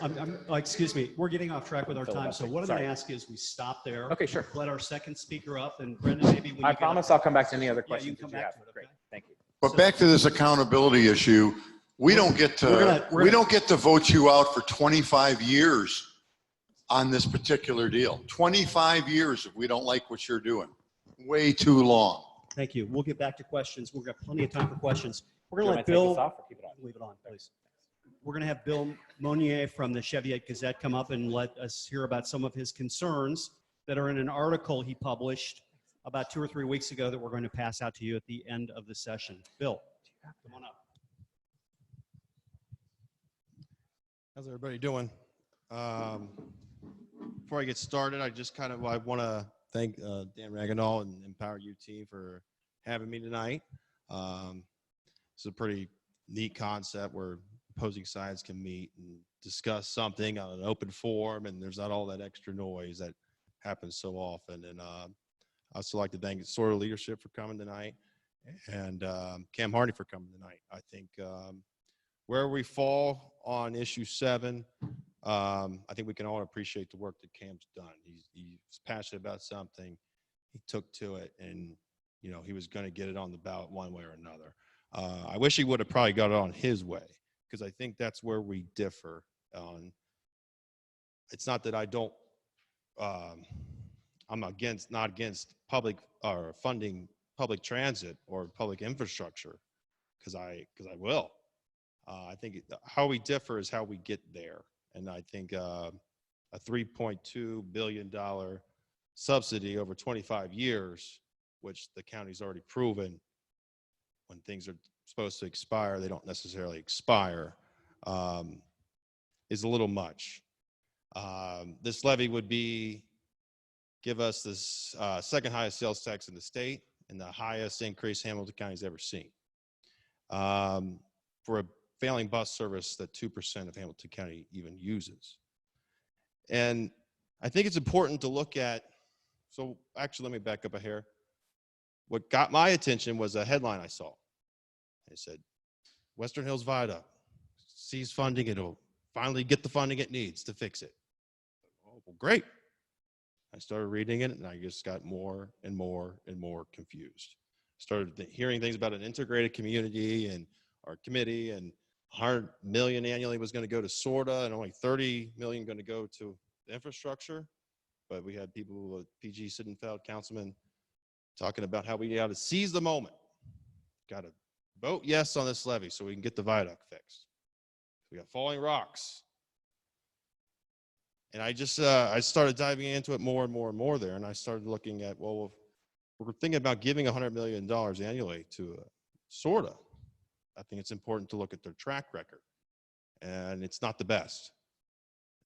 excuse me, we're getting off track with our time. So what I'm going Sorry. to ask is we stop there. Okay, sure. Let our second speaker up, and Brendan, maybe when I you promise I'll come back to any other Yeah, you questions can come that you back have. to it, Great, okay? thank you. But back to this accountability issue, we don't get to we don't get to vote you out for 25 years on this particular deal. 25 years if we don't like what you're doing. Way too long. Thank you. We'll get back to questions. We've got plenty of time for questions. We're Do going you to want let to take this Bill, off or keep it on? leave it on, please. We're going to have Bill Monier from the Cheviot Gazette come up and let us hear about some of his concerns that are in an article he published about 2 or 3 weeks ago that we're going to pass out to you at the end of the session. Bill, come on up. How's everybody doing? Before I get started, I want to thank Dan Raganall and EmpowerU team for having me tonight. It's a pretty neat concept where opposing sides can meet and discuss something on an open forum, and there's not all that extra noise that happens so often. And I also like to thank Sorta leadership for coming tonight, and Cam Harney for coming tonight. I think where we fall on issue 7, I think we can all appreciate the work that Cam's done. He's passionate about something. He took to it, and you know he was going to get it on the ballot one way or another. I wish he would have probably got it on his way, because I think that's where we differ on. It's not that I don't. I'm not against public or funding public transit or public infrastructure, because I will. I think how we differ is how we get there. And I think a $3.2 billion subsidy over 25 years, which the county's already proven when things are supposed to expire, they don't necessarily expire, is a little much. This levy would give us this second highest sales tax in the state and the highest increase Hamilton County's ever seen. For a failing bus service that 2% of Hamilton County even uses. And I think it's important to look at, so actually let me back up a hair. What got my attention was a headline I saw. It said, Western Hills Viaduct sees funding, it'll finally get the funding it needs to fix it. Oh, well, great. I started reading it and I just got more and more and more confused. Started hearing things about an integrated community and our committee, and 100 million annually was going to go to Sorta, and only 30 million going to go to the infrastructure. But we had people, PG Sittenfeld, councilman, talking about how we got to seize the moment. Got to vote yes on this levy so we can get the viaduct fixed. We got falling rocks. And I just, I started diving into it more and more and more there. And I started looking at, well, we're thinking about giving $100 million annually to Sorta. I think it's important to look at their track record, and it's not the best.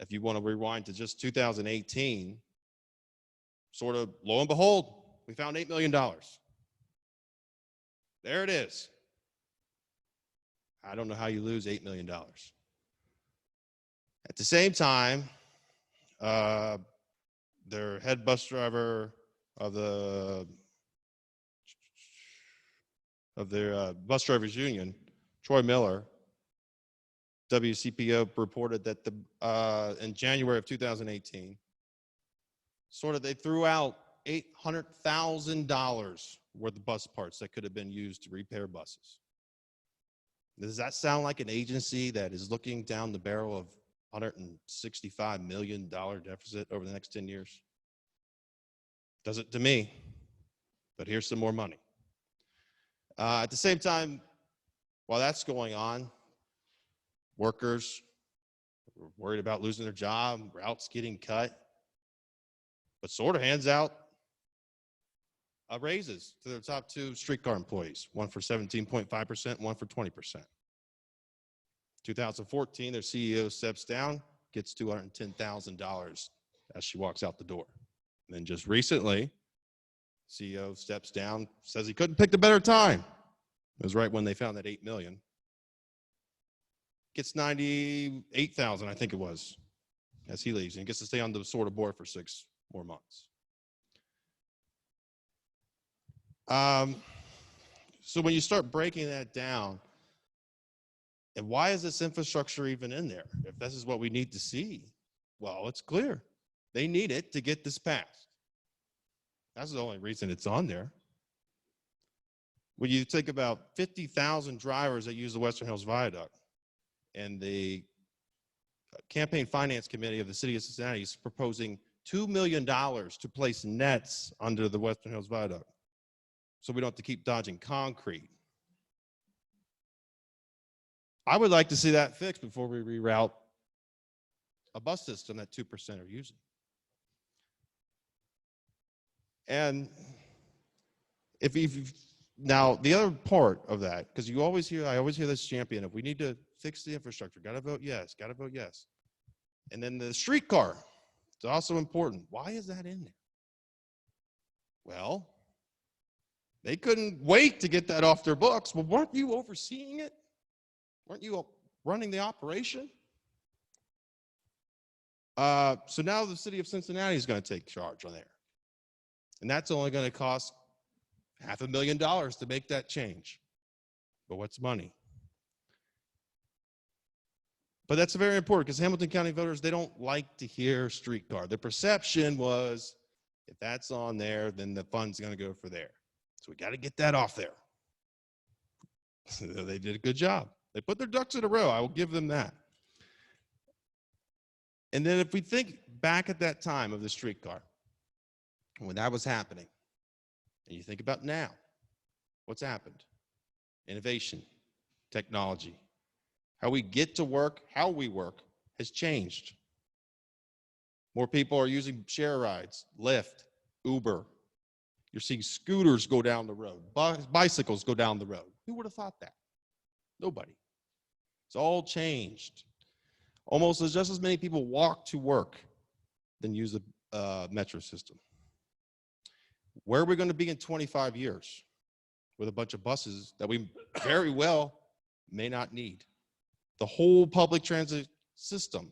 If you want to rewind to just 2018, sort of lo and behold, we found $8 million. There it is. I don't know how you lose $8 million. At the same time, their head bus driver of their bus drivers union, Troy Miller, WCPO, reported that in January of 2018, they threw out $800,000 worth of bus parts that could have been used to repair buses. Does that sound like an agency that is looking down the barrel of $165 million deficit over the next 10 years? Does it to me, but here's some more money. At the same time, while that's going on, workers are worried about losing their job, routes getting cut, but Sorta hands out raises to their top 2 streetcar employees, one for 17.5%, one for 20%. 2014, their CEO steps down, gets $210,000 as she walks out the door. And then just recently, CEO steps down, says he couldn't pick a better time. It was right when they found that $8 million. Gets $98,000, I think it was, as he leaves, and gets to stay on the Sorta board for 6 more months. So when you start breaking that down, and why is this infrastructure even in there? If this is what we need to see, well, it's clear. They need it to get this passed. That's the only reason it's on there. When you think about 50,000 drivers that use the Western Hills Viaduct, and the Campaign Finance Committee of the City of Cincinnati is proposing $2 million to place nets under the Western Hills Viaduct, so we don't have to keep dodging concrete. I would like to see that fixed before we reroute a bus system that 2% are using. And now the other part of that, because I always hear this champion of, we need to fix the infrastructure, gotta vote yes, gotta vote yes. And then the streetcar, it's also important. Why is that in there? Well, they couldn't wait to get that off their books. Well, weren't you overseeing it? Weren't you running the operation? So now the City of Cincinnati is going to take charge on there. And that's only going to cost $500,000 to make that change. But what's money? But that's very important, because Hamilton County voters, they don't like to hear streetcar. The perception was, if that's on there, then the fund's going to go for there. So we got to get that off there. They did a good job. They put their ducks in a row. I will give them that. And then if we think back at that time of the streetcar, when that was happening, and you think about now, what's happened? Innovation, technology, how we get to work, how we work has changed. More people are using share rides, Lyft, Uber. You're seeing scooters go down the road, bicycles go down the road. Who would have thought that? Nobody. It's all changed. Almost just as many people walk to work than use the metro system. Where are we going to be in 25 years with a bunch of buses that we very well may not need? The whole public transit system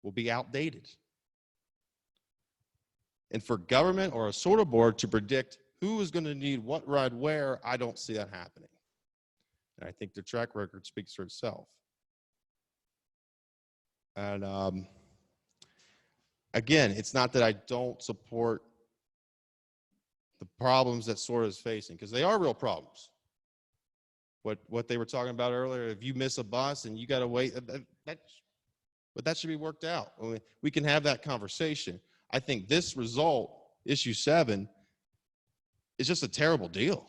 will be outdated. And for government or a Sorta board to predict who is going to need what ride where, I don't see that happening. And I think the track record speaks for itself. And again, it's not that I don't support the problems that Sorta is facing, because they are real problems. What they were talking about earlier, if you miss a bus and you got to wait, but that should be worked out. I mean, we can have that conversation. I think this result, issue 7, is just a terrible deal.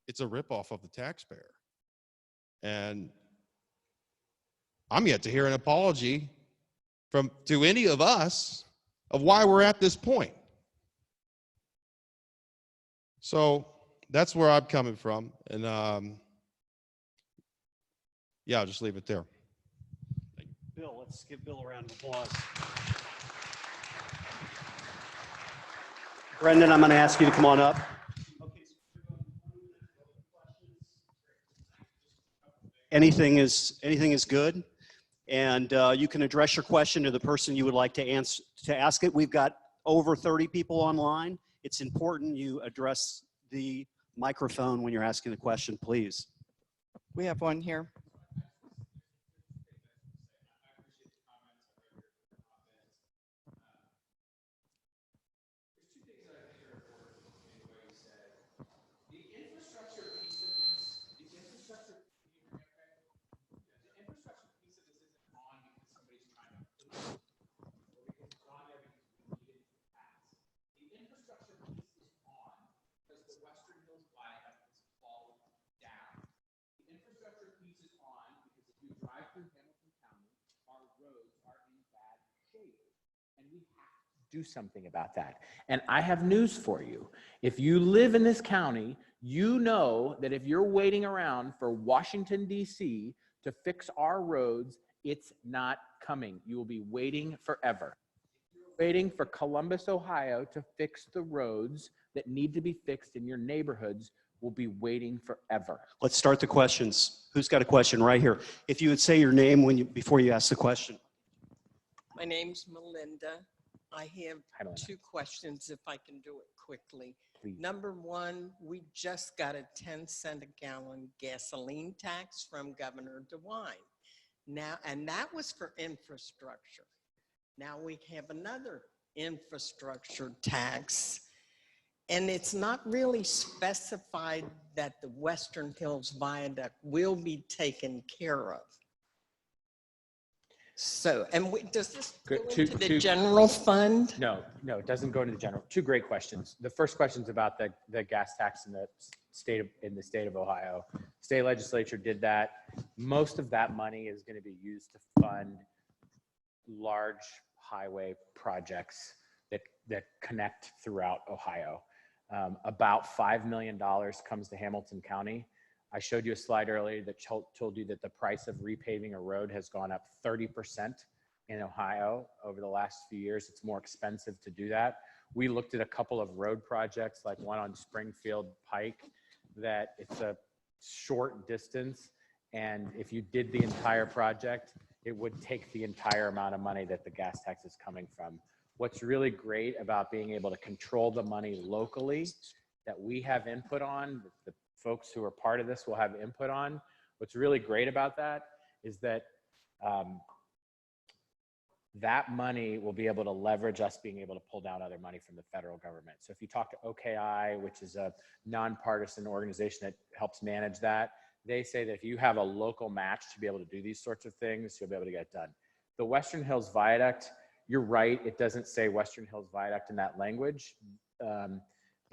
It's a ripoff of the taxpayer. And I'm yet to hear an apology to any of us of why we're at this point. So that's where I'm coming from. And yeah, I'll just leave it there. Bill, let's give Bill a round of applause. Brendan, I'm going to ask you to come on up. Okay, anything is good, and you can address your question to the person you would like to ask it. We've got over 30 people online. It's important you address the microphone when you're asking the question, please. We have one here. Do something about that. And I have news for you. If you live in this county, you know that if you're waiting around for Washington, D.C. to fix our roads, it's not coming. You will be waiting forever. Waiting for Columbus, Ohio to fix the roads that need to be fixed in your neighborhoods will be waiting forever. Let's start the questions. Who's got a question right here? If you would say your name before you ask the question. My name's Melinda. I have Hi, Melinda. 2 questions if I can do it quickly. Please. Number 1, we just got a 10-cent a gallon gasoline tax from Governor DeWine. Now, and that was for infrastructure. Now we have another infrastructure tax, and it's not really specified that the Western Hills Viaduct will be taken care of. So, and does this go into the general fund? No, it doesn't go into the general. 2 great questions. The first question is about the gas tax in the state of Ohio. State legislature did that. Most of that money is going to be used to fund large highway projects that connect throughout Ohio. About $5 million comes to Hamilton County. I showed you a slide earlier that told you that the price of repaving a road has gone up 30% in Ohio over the last few years. It's more expensive to do that. We looked at a couple of road projects, like one on Springfield Pike, that it's a short distance. And if you did the entire project, it would take the entire amount of money that the gas tax is coming from. What's really great about being able to control the money locally that we have input on, the folks who are part of this will have input on. What's really great about that is that that money will be able to leverage us being able to pull down other money from the federal government. So if you talk to OKI, which is a nonpartisan organization that helps manage that, they say that if you have a local match to be able to do these sorts of things, you'll be able to get it done. The Western Hills Viaduct, you're right, it doesn't say Western Hills Viaduct in that language.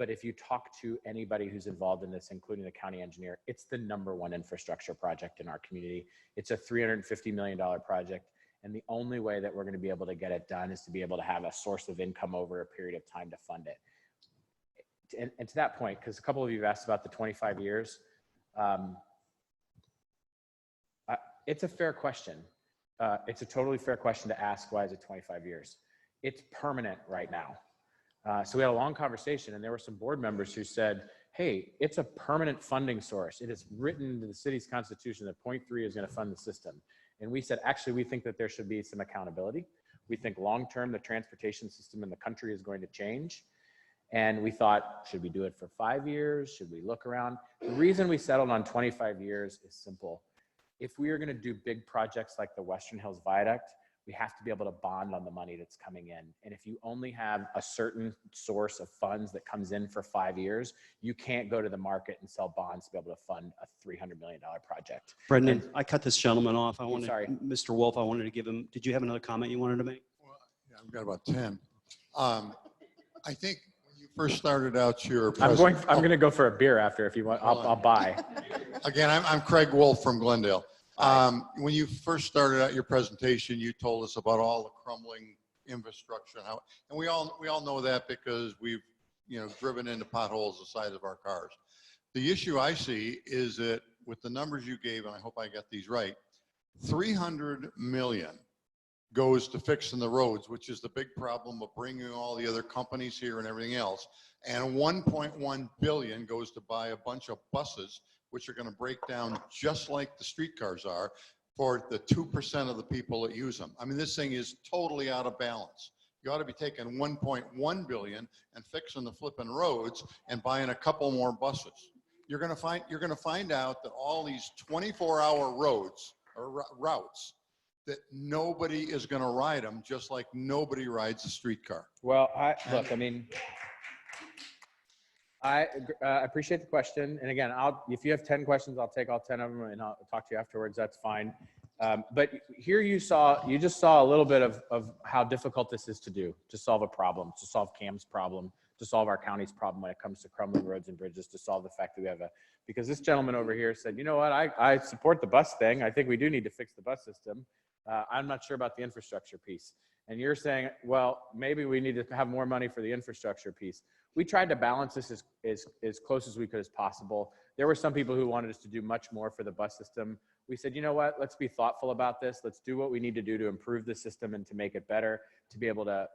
But if you talk to anybody who's involved in this, including the county engineer, it's the #1 infrastructure project in our community. It's a $350 million project. And the only way that we're going to be able to get it done is to be able to have a source of income over a period of time to fund it. And to that point, because a couple of you have asked about the 25 years, it's a fair question. It's a totally fair question to ask, why is it 25 years? It's permanent right now. So we had a long conversation, and there were some board members who said, hey, it's a permanent funding source. It is written into the city's constitution that point 3 is going to fund the system. And we said, actually, we think that there should be some accountability. We think long-term, the transportation system in the country is going to change. And we thought, should we do it for 5 years? Should we look around? The reason we settled on 25 years is simple. If we are going to do big projects like the Western Hills Viaduct, we have to be able to bond on the money that's coming in. And if you only have a certain source of funds that comes in for 5 years, you can't go to the market and sell bonds to be able to fund a $300 million project. Brendan, I cut this gentleman off. Sorry. Mr. Wolf, I wanted to give him, did you have another comment you wanted to make? Well, yeah, I've got about 10. I think when you first started out your I'm going to go for a beer after if you want. I'll buy. Again, I'm Craig Wolf from Glendale. When you first started out your presentation, you told us about all the crumbling infrastructure, and we all know that because we've driven into potholes the size of our cars. The issue I see is that with the numbers you gave, and I hope I got these right, 300 million goes to fixing the roads, which is the big problem of bringing all the other companies here and everything else, and 1.1 billion goes to buy a bunch of buses, which are going to break down just like the streetcars are for the 2% of the people that use them. I mean, this thing is totally out of balance. You ought to be taking 1.1 billion and fixing the flipping roads and buying a couple more buses. You're going to find out that all these 24-hour roads or routes, that nobody is going to ride them, just like nobody rides a streetcar. Well, look, I mean, I appreciate the question. And again, if you have 10 questions, I'll take all 10 of them and I'll talk to you afterwards. That's fine. But here you just saw a little bit of how difficult this is to do, to solve a problem, to solve Cam's problem, to solve our county's problem when it comes to crumbling roads and bridges, to solve the fact that we have because this gentleman over here said, you know what, I support the bus thing. I think we do need to fix the bus system. I'm not sure about the infrastructure piece. And you're saying, well, maybe we need to have more money for the infrastructure piece. We tried to balance this as close as we could as possible. There were some people who wanted us to do much more for the bus system. We said, you know what, let's be thoughtful about this. Let's do what we need to do to improve the system and to make it better, to be able to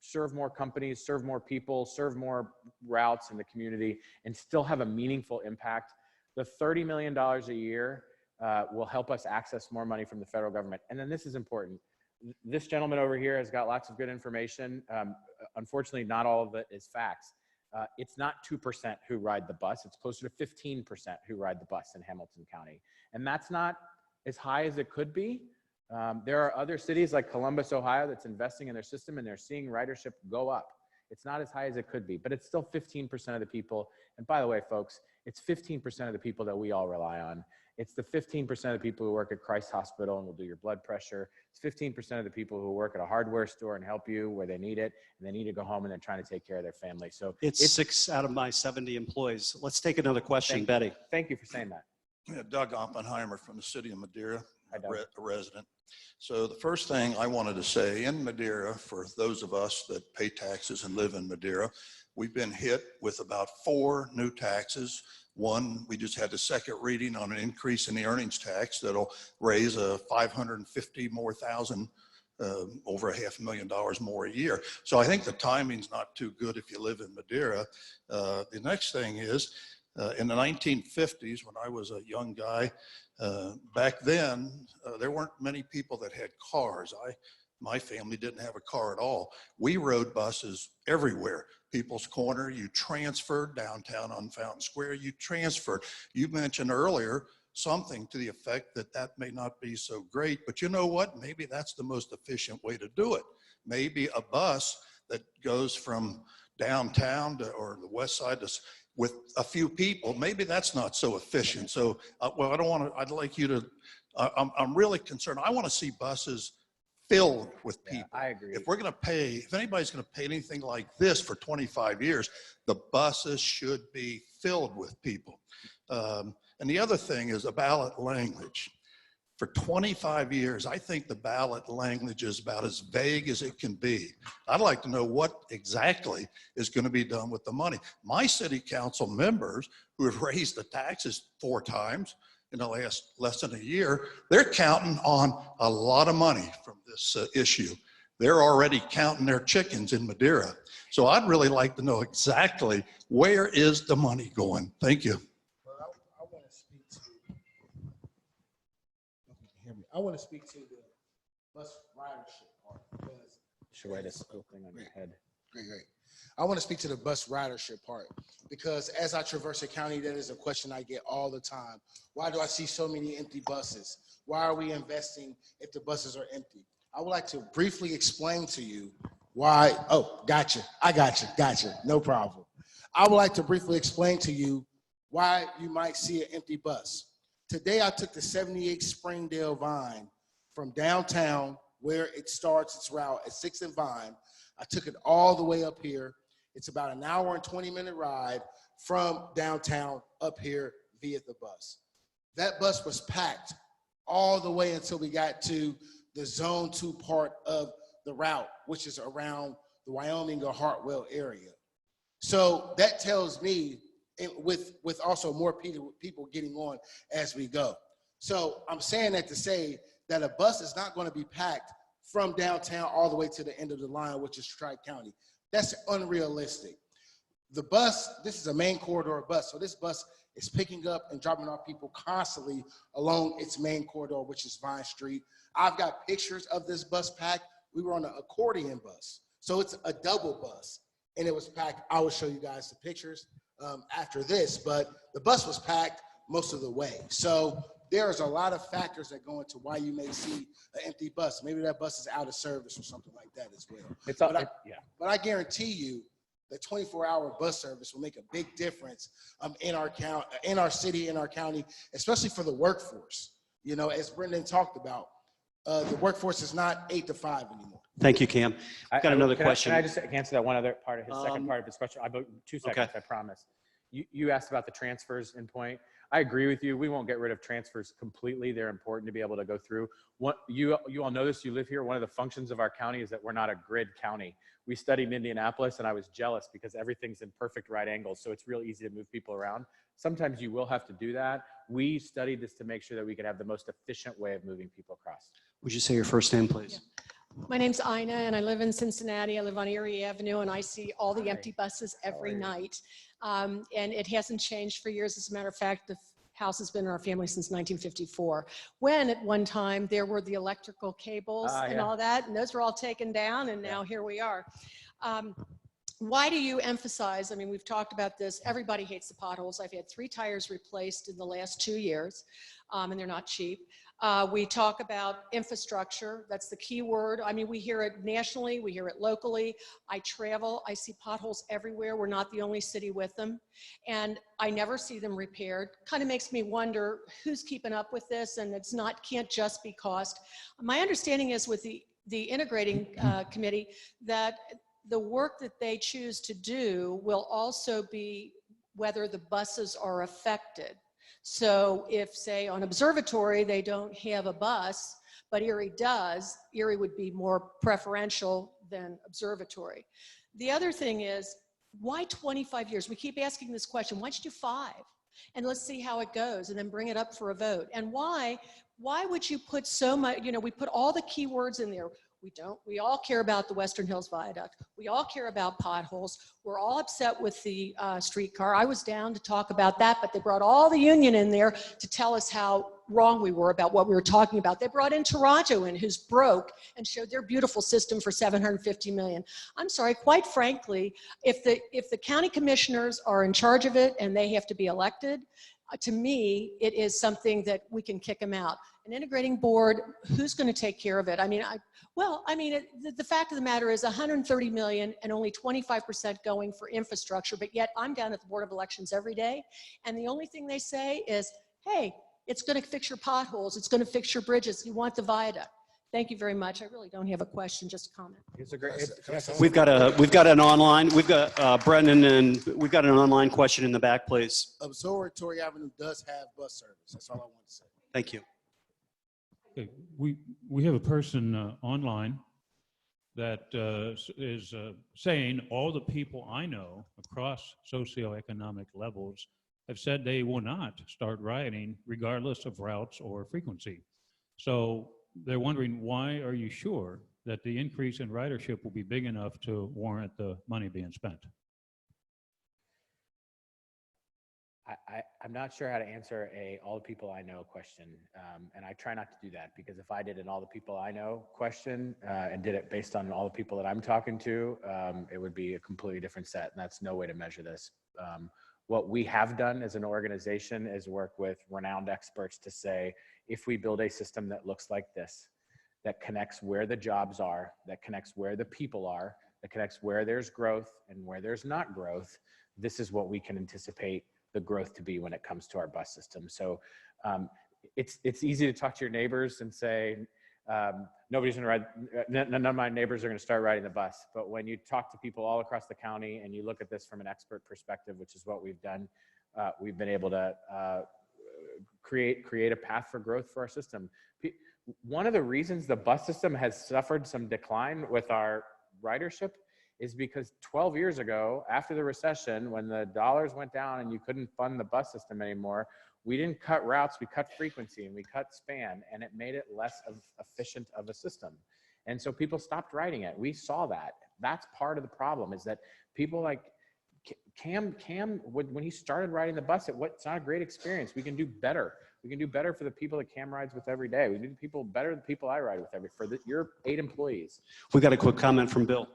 serve more companies, serve more people, serve more routes in the community, and still have a meaningful impact. The $30 million a year will help us access more money from the federal government. And then this is important. This gentleman over here has got lots of good information. Unfortunately, not all of it is facts. It's not 2% who ride the bus. It's closer to 15% who ride the bus in Hamilton County. And that's not as high as it could be. There are other cities like Columbus, Ohio, that's investing in their system and they're seeing ridership go up. It's not as high as it could be, but it's still 15% of the people. And by the way, folks, it's 15% of the people that we all rely on. It's the 15% of the people who work at Christ Hospital and will do your blood pressure. It's 15% of the people who work at a hardware store and help you where they need it, and they need to go home and they're trying to take care of their family. So It's 6 out of my 70 employees. Let's take another question, Betty. Thank you for saying that. Yeah, Doug Oppenheimer from the city of Madeira, Hi, Doug. a resident. So the first thing I wanted to say, in Madeira, for those of us that pay taxes and live in Madeira, we've been hit with about 4 new taxes. One, we just had the second reading on an increase in the earnings tax that'll raise a 550 more thousand, over $500,000 more a year. So I think the timing's not too good if you live in Madeira. The next thing is, in the 1950s, when I was a young guy, back then, there weren't many people that had cars. My family didn't have a car at all. We rode buses everywhere. People's Corner, you transferred downtown on Fountain Square, you transferred. You mentioned earlier something to the effect that that may not be so great, but you know what? Maybe that's the most efficient way to do it. Maybe a bus that goes from downtown to, or the west side to, with a few people, maybe that's not so efficient. So, well, I don't want to, I'd like you to, I'm really concerned. I want to see buses filled with people. Yeah, I agree. If we're going to pay, if anybody's going to pay anything like this for 25 years, the buses should be filled with people. And the other thing is a ballot language. For 25 years, I think the ballot language is about as vague as it can be. I'd like to know what exactly is going to be done with the money. My city council members who have raised the taxes 4 times in the last less than a year, they're counting on a lot of money from this issue. They're already counting their chickens in Madeira. So I'd really like to know exactly where is the money going. Thank you. I want to speak to, I want to speak to the bus ridership part because Should write a school thing on your head. Great. I want to speak to the bus ridership part because as I traverse the county, that is a question I get all the time. Why do I see so many empty buses? Why are we investing if the buses are empty? I would like to briefly explain to you why. Oh, gotcha. I got you. No problem. I would like to briefly explain to you why you might see an empty bus. Today, I took the 78 Springdale Vine from downtown where it starts its route at 6th and Vine. I took it all the way up here. It's about an hour and 20-minute ride from downtown up here via the bus. That bus was packed all the way until we got to the Zone 2 part of the route, which is around the Wyoming or Hartwell area. So that tells me, with also more people getting on as we go. So I'm saying that to say that a bus is not going to be packed from downtown all the way to the end of the line, which is Tri-County. That's unrealistic. The bus, this is a main corridor bus, so this bus is picking up and dropping off people constantly along its main corridor, which is Vine Street. I've got pictures of this bus pack we were on an accordion bus. So it's a double bus, and it was packed. I will show you guys the pictures after this, but the bus was packed most of the way. So there's a lot of factors that go into why you may see an empty bus. Maybe that bus is out of service or something like that as well. But I guarantee you the 24-hour bus service will make a big difference in our city, in our county, especially for the workforce. You know, as Brendan talked about, the workforce is not 8 to 5 anymore. Thank you, Cam. I've got another Can question. I just answer that one other part of his second part of his question? About 2 seconds, Okay. I promise. You asked about the transfers in point. I agree with you. We won't get rid of transfers completely. They're important to be able to go through. You all know this, you live here. One of the functions of our county is that we're not a grid county. We studied in Indianapolis, and I was jealous because everything's in perfect right angles, so it's real easy to move people around. Sometimes you will have to do that. We studied this to make sure that we could have the most efficient way of moving people across. Would you say your first name, please? My name's Ina, and I live in Cincinnati. I live on Erie Avenue, and I see all the empty buses every night. And it hasn't changed for years. As a matter of fact, the house has been in our family since 1954, when at one time there were the electrical cables and all that, and those were all taken down, and now here we are. Why do you emphasize, I mean, we've talked about this, everybody hates the potholes. I've had 3 tires replaced in the last 2 years, and they're not cheap. We talk about infrastructure. That's the key word. I mean, we hear it nationally. We hear it locally. I travel. I see potholes everywhere. We're not the only city with them. And I never see them repaired. Kind of makes me wonder who's keeping up with this, and can't just be cost. My understanding is with the integrating committee that the work that they choose to do will also be whether the buses are affected. So if, say, on Observatory, they don't have a bus, but Erie does, Erie would be more preferential than Observatory. The other thing is, why 25 years? We keep asking this question, why'd you do 5? And let's see how it goes, and then bring it up for a vote. And why would you put so much, you know, we put all the key words in there. We all care about the Western Hills Viaduct. We all care about potholes. We're all upset with the streetcar. I was down to talk about that, but they brought all the union in there to tell us how wrong we were about what we were talking about. They brought in Toronto in, who's broke, and showed their beautiful system for $750 million. I'm sorry, quite frankly, if the county commissioners are in charge of it and they have to be elected, to me, it is something that we can kick them out. An integrating board, who's going to take care of it? I mean, the fact of the matter is $130 million and only 25% going for infrastructure, but yet I'm down at the Board of Elections every day, and the only thing they say is, hey, it's going to fix your potholes, it's going to fix your bridges, you want the viaduct. Thank you very much. I really don't have a question, just a comment. It's a great. We've got an online. We've got Brendan, and we've got an online question in the back, please. Observatory Avenue does have bus service. That's all I want to say. Thank you. Okay. We have a person online that is saying all the people I know across socioeconomic levels have said they will not start rioting regardless of routes or frequency. So they're wondering, why are you sure that the increase in ridership will be big enough to warrant the money being spent? I'm not sure how to answer all the people I know question. And I try not to do that, because if I did an all the people I know question and did it based on all the people that I'm talking to, it would be a completely different set. And that's no way to measure this. What we have done as an organization is work with renowned experts to say, if we build a system that looks like this, that connects where the jobs are, that connects where the people are, that connects where there's growth and where there's not growth, this is what we can anticipate the growth to be when it comes to our bus system. So it's easy to talk to your neighbors and say, nobody's gonna ride, none of my neighbors are gonna start riding the bus. But when you talk to people all across the county and you look at this from an expert perspective, which is what we've done, we've been able to create a path for growth for our system. One of the reasons the bus system has suffered some decline with our ridership is because 12 years ago, after the recession, when the dollars went down and you couldn't fund the bus system anymore, we didn't cut routes, we cut frequency and we cut span, and it made it less efficient of a system. And so people stopped riding it. We saw that. That's part of the problem, is that people like Cam, when he started riding the bus, it's not a great experience. We can do better. We can do better for the people that Cam rides with every day. We do people better than the people I ride with your 8 employees. We got a quick comment from Bill.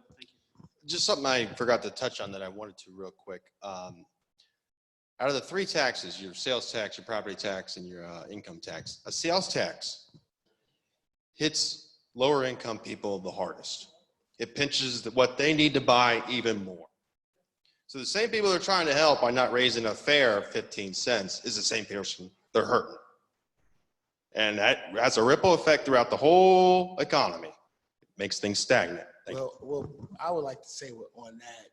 Just something I forgot to touch on that I wanted to real quick. Out of the 3 taxes, your sales tax, your property tax, and your income tax, a sales tax hits lower income people the hardest. It pinches what they need to buy even more. So the same people they're trying to help by not raising a fare of 15 cents is the same person they're hurting. And that has a ripple effect throughout the whole economy. It makes things stagnant. Well, I would like to say on that,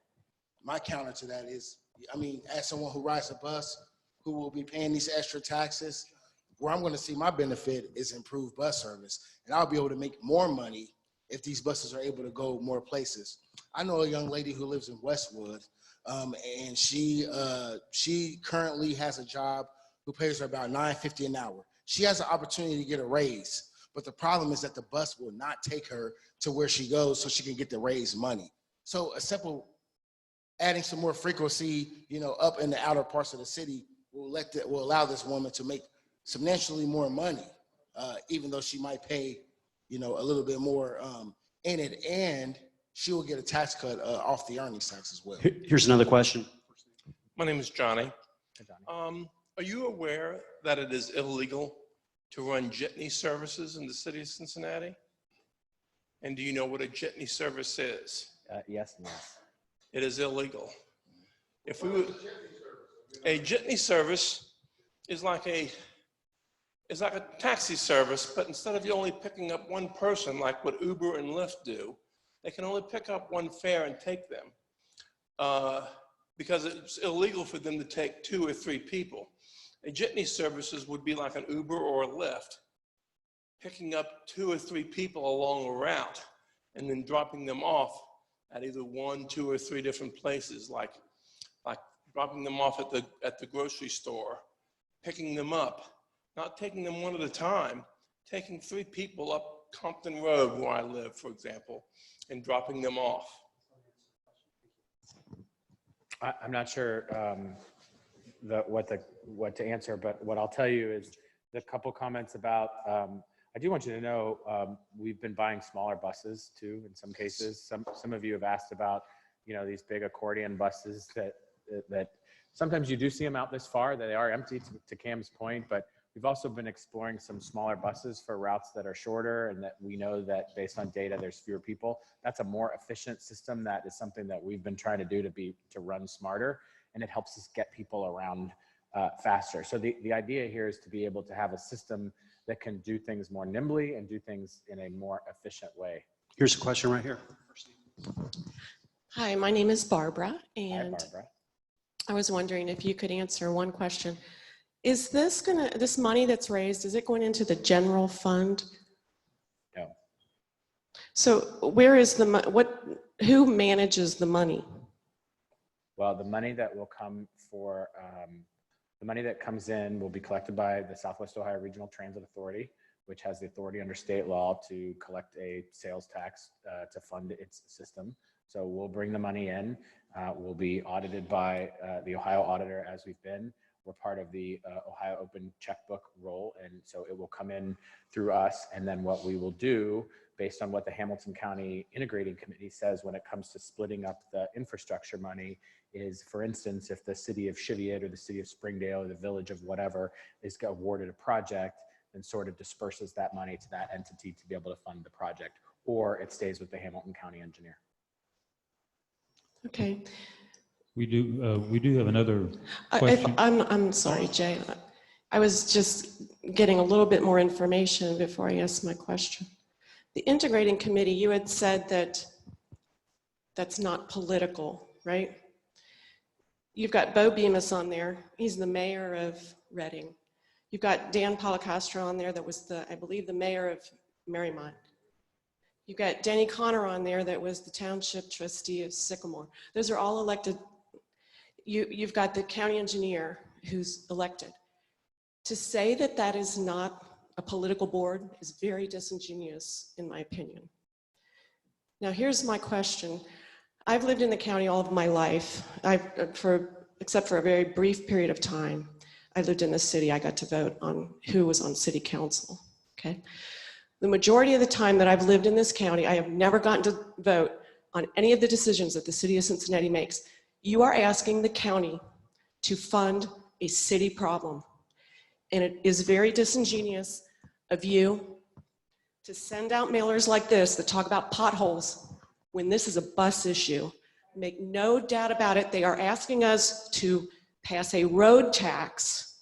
my counter to that is, I mean, as someone who rides a bus, who will be paying these extra taxes, where I'm going to see my benefit is improved bus service. And I'll be able to make more money if these buses are able to go more places. I know a young lady who lives in Westwood, and she currently has a job who pays her about $9.50 an hour. She has an opportunity to get a raise, but the problem is that the bus will not take her to where she goes so she can get the raised money. So a simple adding some more frequency, up in the outer parts of the city will allow this woman to make substantially more money, even though she might pay, a little bit more in it, and she will get a tax cut off the earnings tax as well. Here's another question. My name is Johnny. Hey, Johnny. Are you aware that it is illegal to run jitney services in the city of Cincinnati? And do you know what a jitney service is? Yes and yes. It is illegal. If we would, a jitney service is like a taxi service, but instead of you only picking up one person like what Uber and Lyft do, they can only pick up one fare and take them because it's illegal for them to take 2 or 3 people. A jitney services would be like an Uber or a Lyft, picking up 2 or 3 people along a route and then dropping them off at either 1, 2, or 3 different places, like dropping them off at the grocery store, picking them up, not taking them one at a time, taking 3 people up Compton Road where I live, for example, and dropping them off. I'm not sure what to answer, but what I'll tell you is the couple comments about, I do want you to know, we've been buying smaller buses too, in some cases. Some of you have asked about, these big accordion buses that sometimes you do see them out this far, that they are empty to Cam's point, but we've also been exploring some smaller buses for routes that are shorter and that we know that based on data, there's fewer people. That's a more efficient system. That is something that we've been trying to do to run smarter, and it helps us get people around faster. So the idea here is to be able to have a system that can do things more nimbly and do things in a more efficient way. Here's a question right here. Hi, my name is Barbara, and Hi, Barbara. I was wondering if you could answer one question. Is this money that's raised, is it going into the general fund? No. So where is who manages the money? Well, the money that will come for, the money that comes in will be collected by the Southwest Ohio Regional Transit Authority, which has the authority under state law to collect a sales tax to fund its system. So we'll bring the money in. We'll be audited by the Ohio auditor as we've been. We're part of the Ohio Open Checkbook roll, and so it will come in through us. And then what we will do, based on what the Hamilton County Integrating Committee says when it comes to splitting up the infrastructure money, is, for instance, if the city of Cheviot or the city of Springdale or the village of whatever is awarded a project, then sort of disperses that money to that entity to be able to fund the project, or it stays with the Hamilton County engineer. Okay. We do have another question. I'm sorry, Jay. I was just getting a little bit more information before I asked my question. The integrating committee, you had said that that's not political, right? You've got Bo Bemis on there. He's the mayor of Reading. You've got Dan Policastro on there that was I believe the mayor of Marymount. You've got Denny Connor on there that was the township trustee of Sycamore. Those are all elected. You've got the county engineer who's elected. To say that that is not a political board is very disingenuous, in my opinion. Now, here's my question. I've lived in the county all of my life, except for a very brief period of time. I lived in the city, I got to vote on who was on city council, okay? The majority of the time that I've lived in this county, I have never gotten to vote on any of the decisions that the city of Cincinnati makes. You are asking the county to fund a city problem. And it is very disingenuous of you to send out mailers like this that talk about potholes when this is a bus issue. Make no doubt about it, they are asking us to pass a road tax,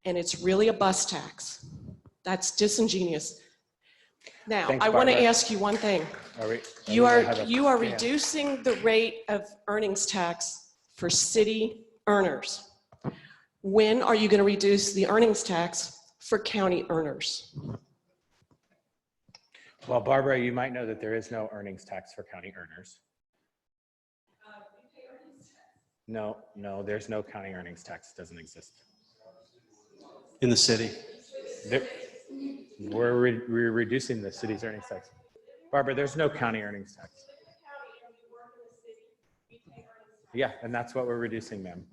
and it's really a bus tax. That's disingenuous. Now, Thanks, I want to Barbara. ask you one thing. You are reducing the rate of earnings tax for city earners. When are you going to reduce the earnings tax for county earners? Well, Barbara, you might know that there is no earnings tax for county earners. No, there's no county earnings tax. It doesn't exist. In the city. We're reducing the city's earnings tax. Barbara, there's no county earnings tax. Yeah, and that's what we're reducing, ma'am.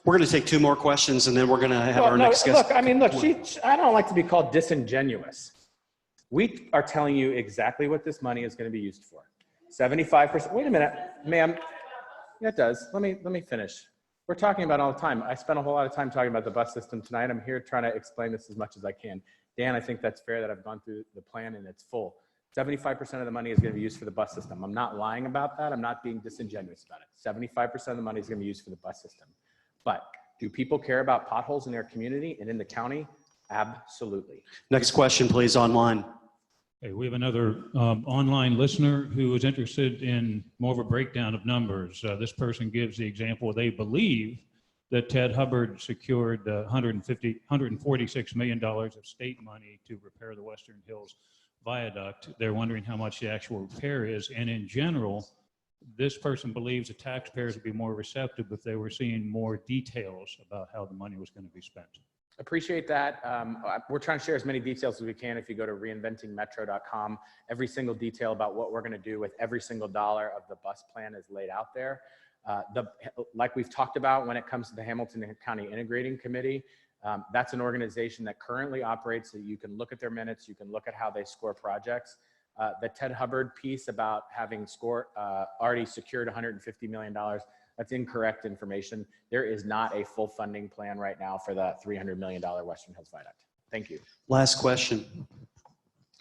We're going to take 2 more questions, and then we're going to have our next guest. Look, I don't like to be called disingenuous. We are telling you exactly what this money is going to be used for. 75%. Wait a minute, ma'am. Yeah, it does. Let me finish. We're talking about it all the time. I spent a whole lot of time talking about the bus system tonight. I'm here trying to explain this as much as I can. Dan, I think that's fair that I've gone through the plan and it's full. 75% of the money is going to be used for the bus system. I'm not lying about that. I'm not being disingenuous about it. 75% of the money is going to be used for the bus system. But do people care about potholes in their community and in the county? Absolutely. Next question, please, online. Hey, we have another online listener who is interested in more of a breakdown of numbers. This person gives the example, they believe that Ted Hubbard secured $146 million of state money to repair the Western Hills Viaduct. They're wondering how much the actual repair is. And in general, this person believes the taxpayers would be more receptive if they were seeing more details about how the money was going to be spent. Appreciate that. We're trying to share as many details as we can. If you go to reinventingmetro.com, every single detail about what we're going to do with every single dollar of the bus plan is laid out there. Like we've talked about when it comes to the Hamilton County Integrating Committee, that's an organization that currently operates, so you can look at their minutes, you can look at how they score projects. The Ted Hubbard piece about having already secured $150 million, that's incorrect information. There is not a full funding plan right now for the $300 million Western Hills Viaduct. Thank you. Last question.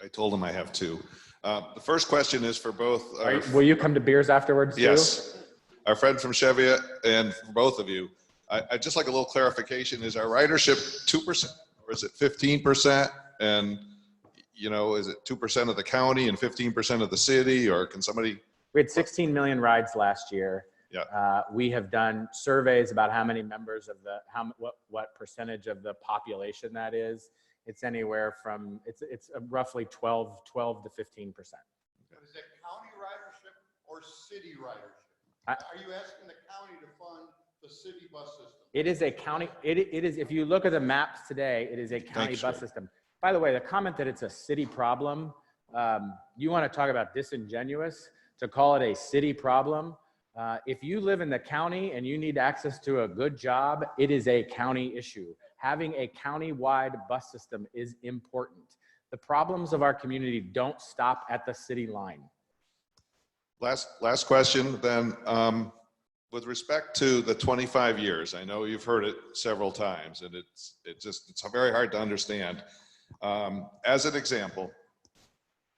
I told him I have 2. The first question is for both. Will you come to beers afterwards too? Yes. Our friend from Cheviot and for both of you. I'd just like a little clarification. Is our ridership 2% or is it 15%? And, you know, is it 2% of the county and 15% of the city, or can somebody? We had 16 million rides last year. Yeah. We have done surveys about how many members of what percentage of the population that is. It's anywhere from, it's roughly 12 to 15%. Is it county ridership or city ridership? Are you asking the county to fund the city bus system? It is a county, it is, if you look at the maps today, it is a county bus system. By the way, the comment that it's a city problem, you want to talk about disingenuous, to call it a city problem. If you live in the county and you need access to a good job, it is a county issue. Having a county-wide bus system is important. The problems of our community don't stop at the city line. Last question then. With respect to the 25 years, I know you've heard it several times, and it's very hard to understand. As an example,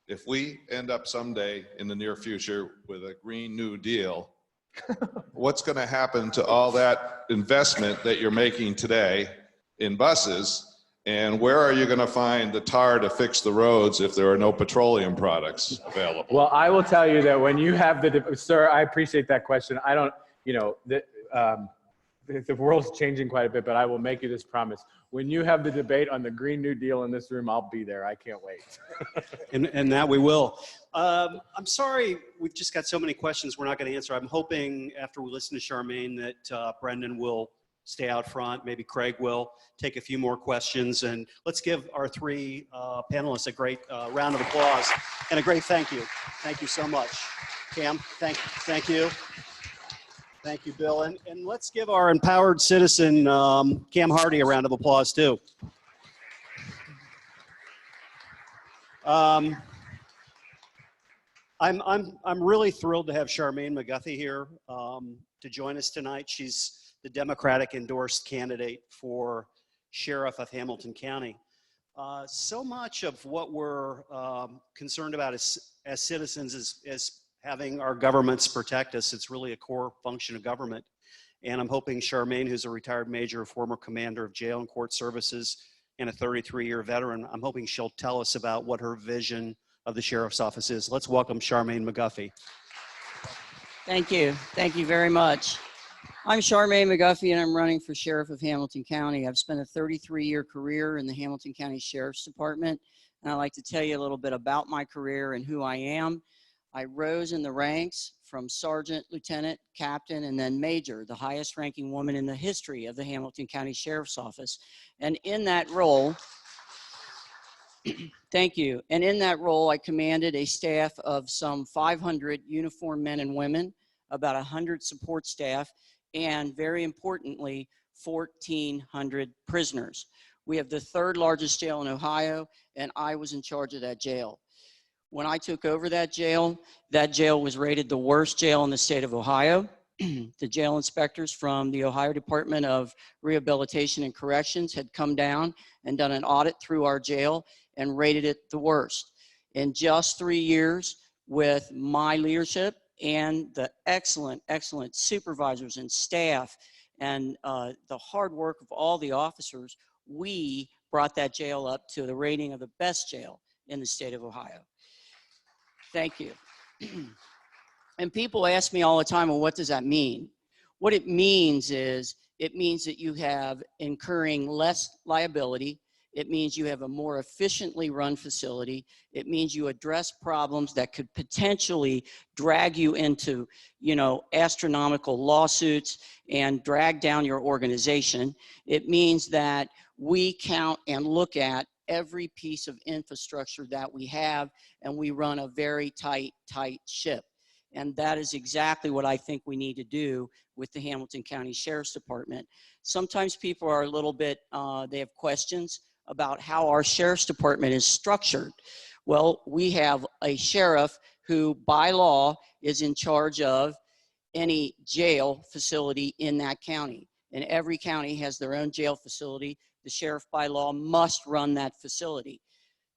if we end up someday in the near future with a Green New Deal, what's going to happen to all that investment that you're making today in buses? And where are you going to find the tar to fix the roads if there are no petroleum products available? Well, I will tell you that when you have sir, I appreciate that question. I don't, you know, the world's changing quite a bit, but I will make you this promise. When you have the debate on the Green New Deal in this room, I'll be there. I can't wait. and that we will. I'm sorry, we've just got so many questions we're not going to answer. I'm hoping after we listen to Charmaine that Brendan will stay out front. Maybe Craig will take a few more questions. And let's give our 3 panelists a great round of applause and a great thank you. Thank you so much. Cam, thank you. Thank you, Bill. And let's give our empowered citizen, Cam Hardy, a round of applause too. I'm really thrilled to have Charmaine McGuffey here to join us tonight. She's the Democratic endorsed candidate for Sheriff of Hamilton County. So much of what we're concerned about as citizens is having our governments protect us. It's really a core function of government. And I'm hoping Charmaine, who's a retired major, a former commander of jail and court services, and a 33-year veteran, I'm hoping she'll tell us about what her vision of the sheriff's office is. Let's welcome Charmaine McGuffey. Thank you. Thank you very much. I'm Charmaine McGuffey, and I'm running for Sheriff of Hamilton County. I've spent a 33-year career in the Hamilton County Sheriff's Department, and I'd like to tell you a little bit about my career and who I am. I rose in the ranks from sergeant, lieutenant, captain, and then major, the highest ranking woman in the history of the Hamilton County Sheriff's Office. And in that role, thank you. And in that role, I commanded a staff of some 500 uniformed men and women, about 100 support staff, and very importantly, 1,400 prisoners. We have the third largest jail in Ohio, and I was in charge of that jail. When I took over that jail was rated the worst jail in the state of Ohio. The jail inspectors from the Ohio Department of Rehabilitation and Corrections had come down and done an audit through our jail and rated it the worst. In just 3 years, with my leadership and the excellent supervisors and staff and the hard work of all the officers, we brought that jail up to the rating of the best jail in the state of Ohio. Thank you. And people ask me all the time, well, what does that mean? What it means is, it means that you have incurring less liability. It means you have a more efficiently run facility. It means you address problems that could potentially drag you into, astronomical lawsuits and drag down your organization. It means that we count and look at every piece of infrastructure that we have, and we run a very tight ship. And that is exactly what I think we need to do with the Hamilton County Sheriff's Department. Sometimes people are a little bit, they have questions about how our Sheriff's Department is structured. Well, we have a sheriff who, by law, is in charge of any jail facility in that county. And every county has their own jail facility. The sheriff, by law, must run that facility.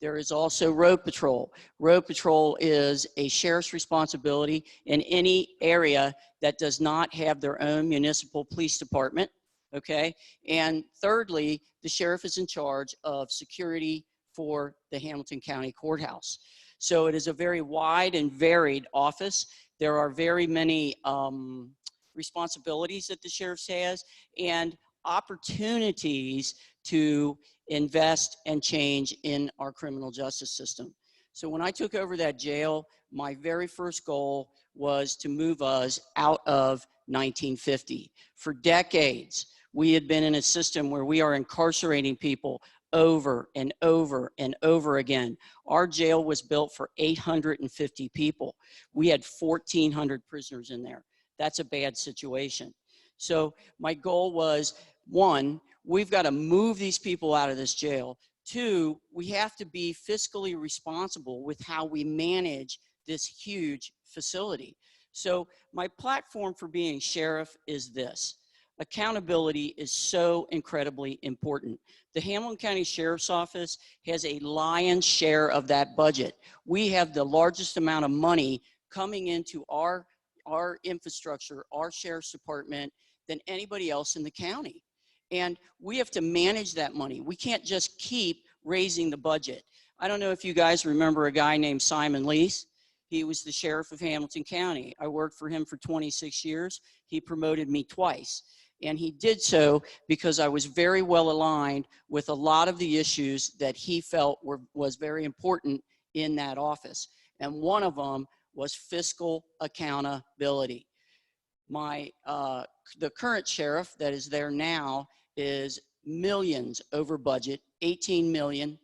There is also road patrol. Road patrol is a sheriff's responsibility in any area that does not have their own municipal police department, okay? And thirdly, the sheriff is in charge of security for the Hamilton County Courthouse. So it is a very wide and varied office. There are very many responsibilities that the sheriff has and opportunities to invest and change in our criminal justice system. So when I took over that jail, my very first goal was to move us out of 1950. For decades, we had been in a system where we are incarcerating people over and over and over again. Our jail was built for 850 people. We had 1,400 prisoners in there. That's a bad situation. So my goal was, one, we've got to move these people out of this jail. Two, we have to be fiscally responsible with how we manage this huge facility. So my platform for being sheriff is this. Accountability is so incredibly important. The Hamilton County Sheriff's Office has a lion's share of that budget. We have the largest amount of money coming into our infrastructure, our sheriff's department, than anybody else in the county. And we have to manage that money. We can't just keep raising the budget. I don't know if you guys remember a guy named Simon Lease. He was the sheriff of Hamilton County. I worked for him for 26 years. He promoted me twice. And he did so because I was very well aligned with a lot of the issues that he felt was very important in that office. And one of them was fiscal accountability. The current sheriff that is there now is millions over budget, 18 million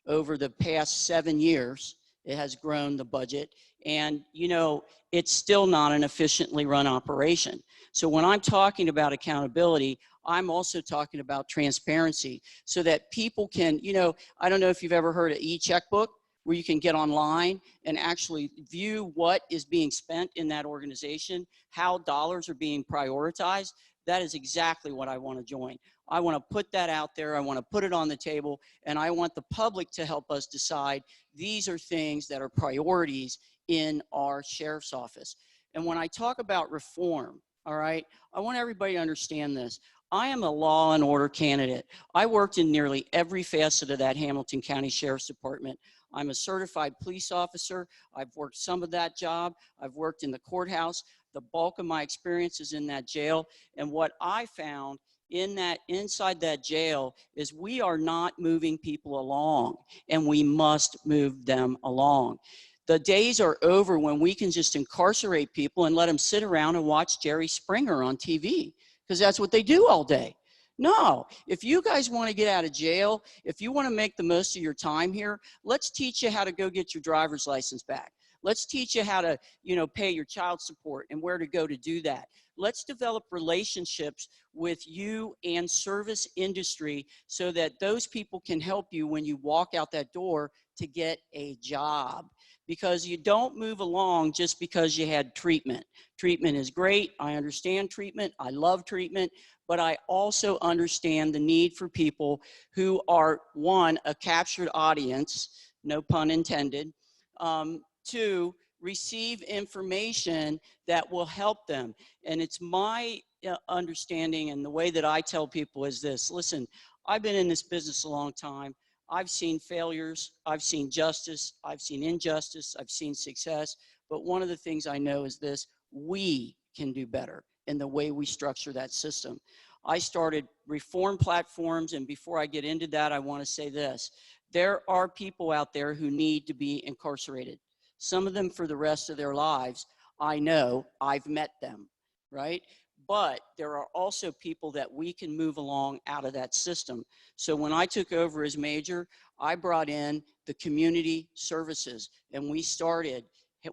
over the past 7 years, It has grown the budget. And, you know, it's still not an efficiently run operation. So when I'm talking about accountability, I'm also talking about transparency so that people can, you know, I don't know if you've ever heard of e-checkbook, where you can get online and actually view what is being spent in that organization, how dollars are being prioritized. That is exactly what I want to join. I want to put that out there. I want to put it on the table, and I want the public to help us decide these are things that are priorities in our sheriff's office. And when I talk about reform, all right, I want everybody to understand this. I am a law and order candidate. I worked in nearly every facet of that Hamilton County Sheriff's Department. I'm a certified police officer. I've worked some of that job. I've worked in the courthouse. The bulk of my experience is in that jail. And what I found inside that jail is we are not moving people along, and we must move them along. The days are over when we can just incarcerate people and let them sit around and watch Jerry Springer on TV, because that's what they do all day. No, if you guys want to get out of jail, if you want to make the most of your time here, let's teach you how to go get your driver's license back. Let's teach you how to, you know, pay your child support and where to go to do that. Let's develop relationships with you and service industry so that those people can help you when you walk out that door to get a job. Because you don't move along just because you had treatment. Treatment is great. I understand treatment. I love treatment. But I also understand the need for people who are, one, a captured audience, no pun intended, two, receive information that will help them. And it's my understanding, and the way that I tell people is this: listen, I've been in this business a long time. I've seen failures, I've seen justice, I've seen injustice, I've seen success. But one of the things I know is this: we can do better in the way we structure that system. I started reform platforms, and before I get into that, I want to say this: there are people out there who need to be incarcerated. Some of them for the rest of their lives. I know, I've met them, right? But there are also people that we can move along out of that system. So when I took over as major, I brought in the community services, and we started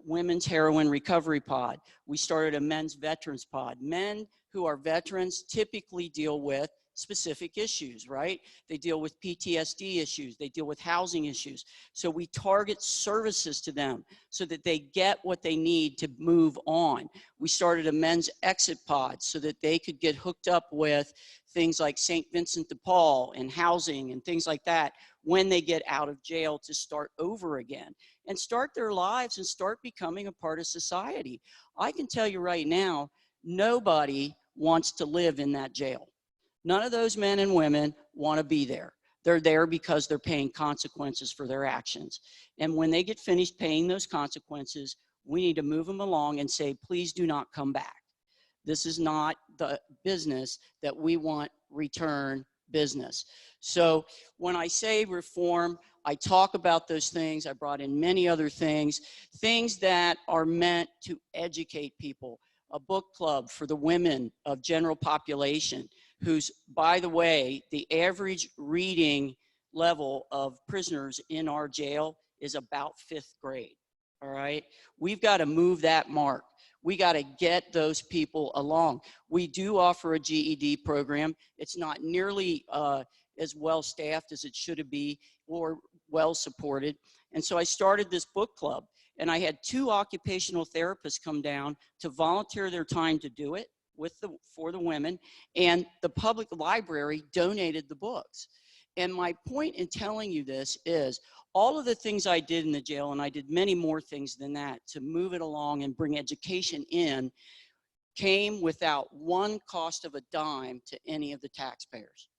Women's Heroin Recovery Pod. We started a men's veterans pod. Men who are veterans typically deal with specific issues, right? They deal with PTSD issues. They deal with housing issues. So we target services to them so that they get what they need to move on. We started a men's exit pod so that they could get hooked up with things like St. Vincent de Paul and housing and things like that when they get out of jail, to start over again and start their lives and start becoming a part of society. I can tell you right now, nobody wants to live in that jail. None of those men and women want to be there. They're there because they're paying consequences for their actions. And when they get finished paying those consequences, we need to move them along and say, please do not come back. This is not the business that we want return business. So when I say reform, I talk about those things. I brought in many other things that are meant to educate people. A book club for the women of general population, who's, by the way, the average reading level of prisoners in our jail is about 5th grade, all right? We've got to move that mark. We got to get those people along. We do offer a GED program. It's not nearly as well staffed as it should be or well supported. And so I started this book club, and I had 2 occupational therapists come down to volunteer their time to do it for the women, and the public library donated the books. And my point in telling you this is all of the things I did in the jail, and I did many more things than that to move it along and bring education in, came without one cost of a dime to any of the taxpayers.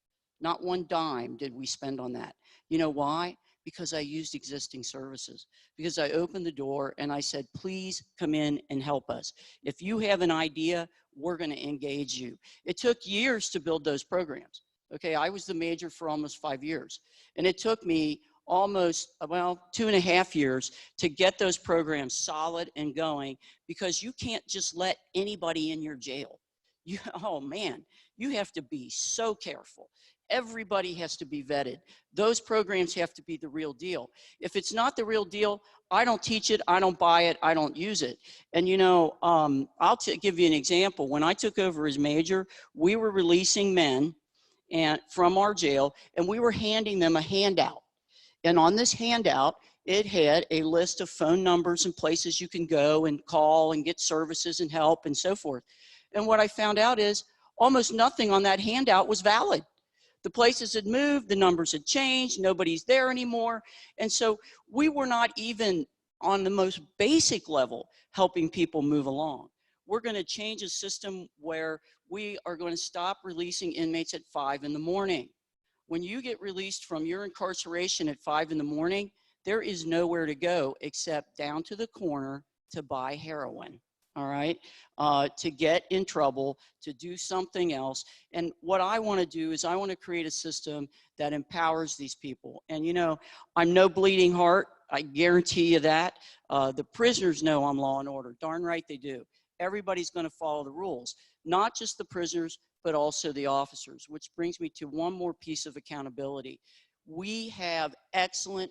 Not one dime did we spend on that. You know why? Because I used existing services. Because I opened the door and I said, please come in and help us. If you have an idea, we're going to engage you. It took years to build those programs. Okay, I was the major for almost 5 years. And it took me almost, well, 2.5 years to get those programs solid and going, because you can't just let anybody in your jail. Oh man, you have to be so careful. Everybody has to be vetted. Those programs have to be the real deal. If it's not the real deal, I don't teach it, I don't buy it, I don't use it. And you know, I'll give you an example. When I took over as major, we were releasing men from our jail, and we were handing them a handout. And on this handout, it had a list of phone numbers and places you can go and call and get services and help and so forth. And what I found out is almost nothing on that handout was valid. The places had moved, the numbers had changed, nobody's there anymore. And so we were not even on the most basic level helping people move along. We're going to change a system where we are going to stop releasing inmates at 5 in the morning. When you get released from your incarceration at 5 in the morning, there is nowhere to go except down to the corner to buy heroin. All right, to get in trouble, to do something else. And what I want to do is I want to create a system that empowers these people. And you know, I'm no bleeding heart, I guarantee you that. The prisoners know I'm law and order, darn right they do. Everybody's going to follow the rules, not just the prisoners, but also the officers, which brings me to one more piece of accountability. We have excellent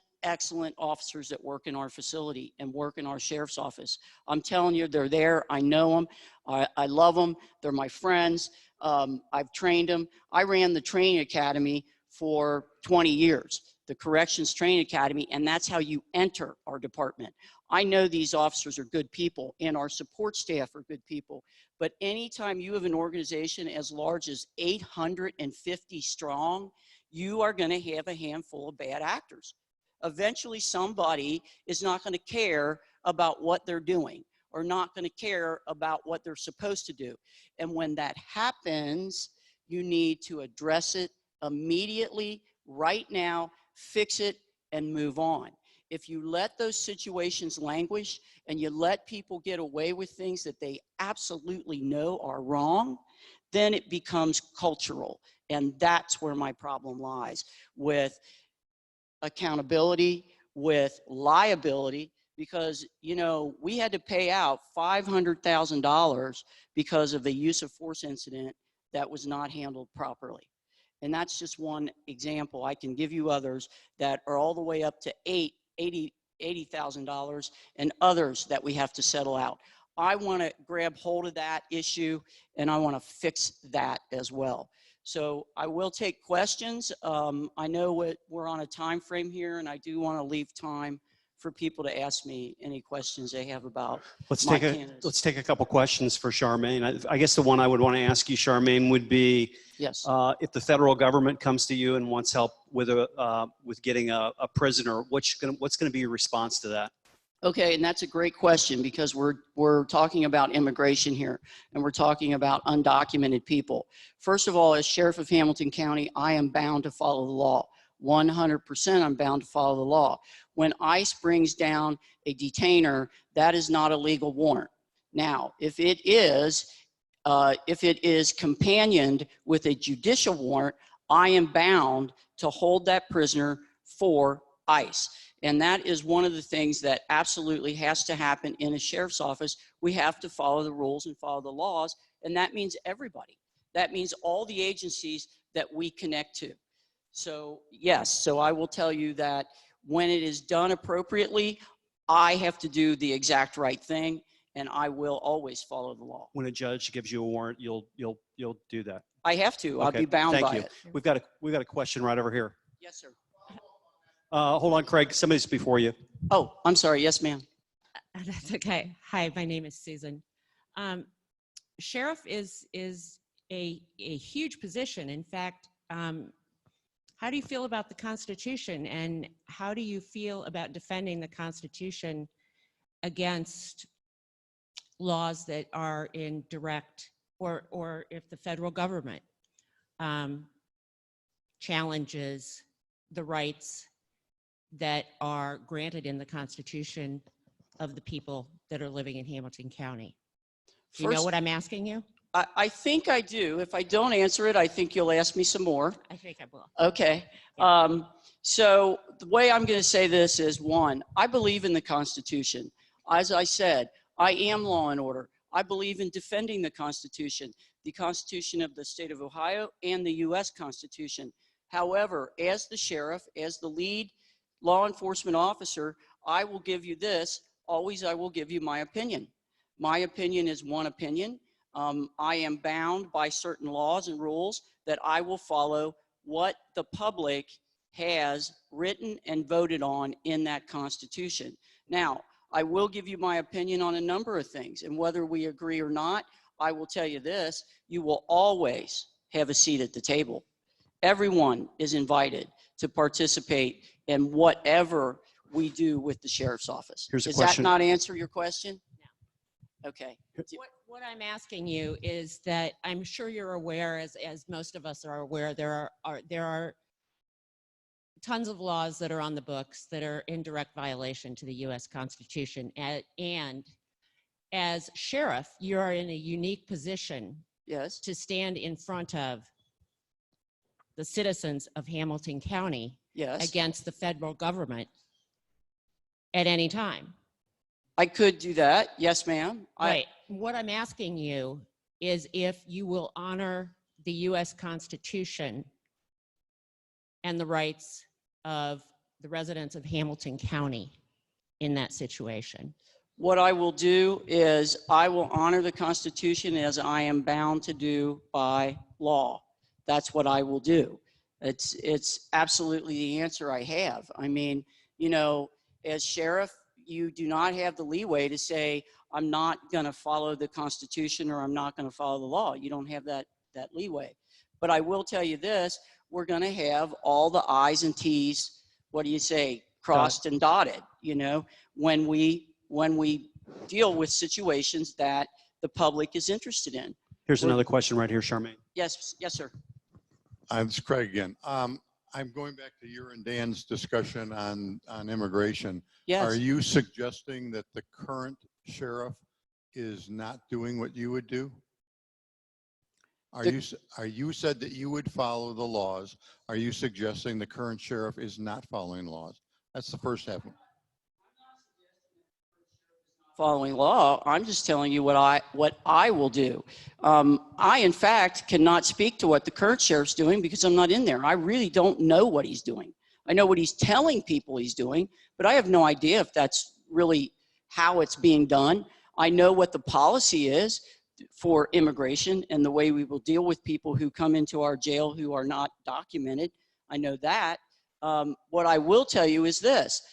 officers that work in our facility and work in our sheriff's office. I'm telling you, they're there. I know them. I love them. They're my friends. I've trained them. I ran the training academy for 20 years, the Corrections Training Academy, and that's how you enter our department. I know these officers are good people, and our support staff are good people. But anytime you have an organization as large as 850 strong, you are going to have a handful of bad actors. Eventually, somebody is not going to care about what they're doing or not going to care about what they're supposed to do. And when that happens, you need to address it immediately, right now, fix it, and move on. If you let those situations languish and you let people get away with things that they absolutely know are wrong, then it becomes cultural. And that's where my problem lies, with accountability, with liability, because, you know, we had to pay out $500,000 because of a use of force incident that was not handled properly. And that's just one example. I can give you others that are all the way up to $80,000 and others that we have to settle out. I want to grab hold of that issue and I want to fix that as well. So I will take questions. I know we're on a time frame here, and I do want to leave time for people to ask me any questions they have about Let's my take candidates. let's take a couple questions for Charmaine. I guess the one I would want to ask you, Charmaine, would be, yes, if the federal government comes to you and wants help with getting a prisoner, what's going to be your response to that? Okay, and that's a great question, because we're talking about immigration here, and we're talking about undocumented people. First of all, as Sheriff of Hamilton County, I am bound to follow the law. 100% I'm bound to follow the law. When ICE brings down a detainer, that is not a legal warrant. Now, if it is companioned with a judicial warrant, I am bound to hold that prisoner for ICE. And that is one of the things that absolutely has to happen in a sheriff's office. We have to follow the rules and follow the laws, and that means everybody. That means all the agencies that we connect to. So yes, so I will tell you that when it is done appropriately, I have to do the exact right thing, and I will always follow the law. When a judge gives you a warrant, you'll do that. I have to. Okay, I'll be bound by it. We've got a question right over here. Yes, sir. Hold on, Craig. Somebody's before you. Oh, I'm sorry. Yes, ma'am. That's okay. Hi, my name is Susan. Sheriff is a huge position. In fact, how do you feel about the Constitution, and how do you feel about defending the Constitution against laws that are in direct, or if the federal government challenges the rights that are granted in the Constitution of the people that are living in Hamilton County? Do you know what I'm asking you? I think I do. If I don't answer it, I think you'll ask me some more. I think I will. Okay. So the way I'm going to say this is, one, I believe in the Constitution. As I said, I am law and order. I believe in defending the Constitution of the state of Ohio and the U.S. Constitution. However, as the sheriff, as the lead law enforcement officer, I will give you this, always I will give you my opinion. My opinion is one opinion. I am bound by certain laws and rules that I will follow what the public has written and voted on in that Constitution. Now, I will give you my opinion on a number of things, and whether we agree or not, I will tell you this, you will always have a seat at the table. Everyone is invited to participate in whatever we do with the sheriff's office. Here's a Does question. that not answer your question? No. Okay. What I'm asking you is that I'm sure you're aware, as most of us are aware, there are tons of laws that are on the books that are in direct violation to the U.S. Constitution. And as sheriff, you are in a unique position, yes, to stand in front of the citizens of Hamilton County, yes, against the federal government at any time. I could do that. Yes, ma'am. Right. What I'm asking you is if you will honor the U.S. Constitution and the rights of the residents of Hamilton County in that situation. What I will do is I will honor the Constitution as I am bound to do by law. That's what I will do. It's absolutely the answer I have. I mean, you know, as sheriff, you do not have the leeway to say, I'm not going to follow the Constitution or I'm not going to follow the law. You don't have that leeway. But I will tell you this, we're going to have all the I's and T's, what do you say, crossed and dotted, you know, when we deal with situations that the public is interested in. Here's another question right here, Charmaine. Yes, yes, sir. It's Craig again. I'm going back to your and Dan's discussion on immigration. Yes. Are you suggesting that the current sheriff is not doing what you would do? You said that you would follow the laws. Are you suggesting the current sheriff is not following laws? That's the first half. Following law, I'm just telling you what I will do. I, in fact, cannot speak to what the current sheriff's doing because I'm not in there. I really don't know what he's doing. I know what he's telling people he's doing, but I have no idea if that's really how it's being done. I know what the policy is for immigration and the way we will deal with people who come into our jail who are not documented. I know that. What I will tell you is this.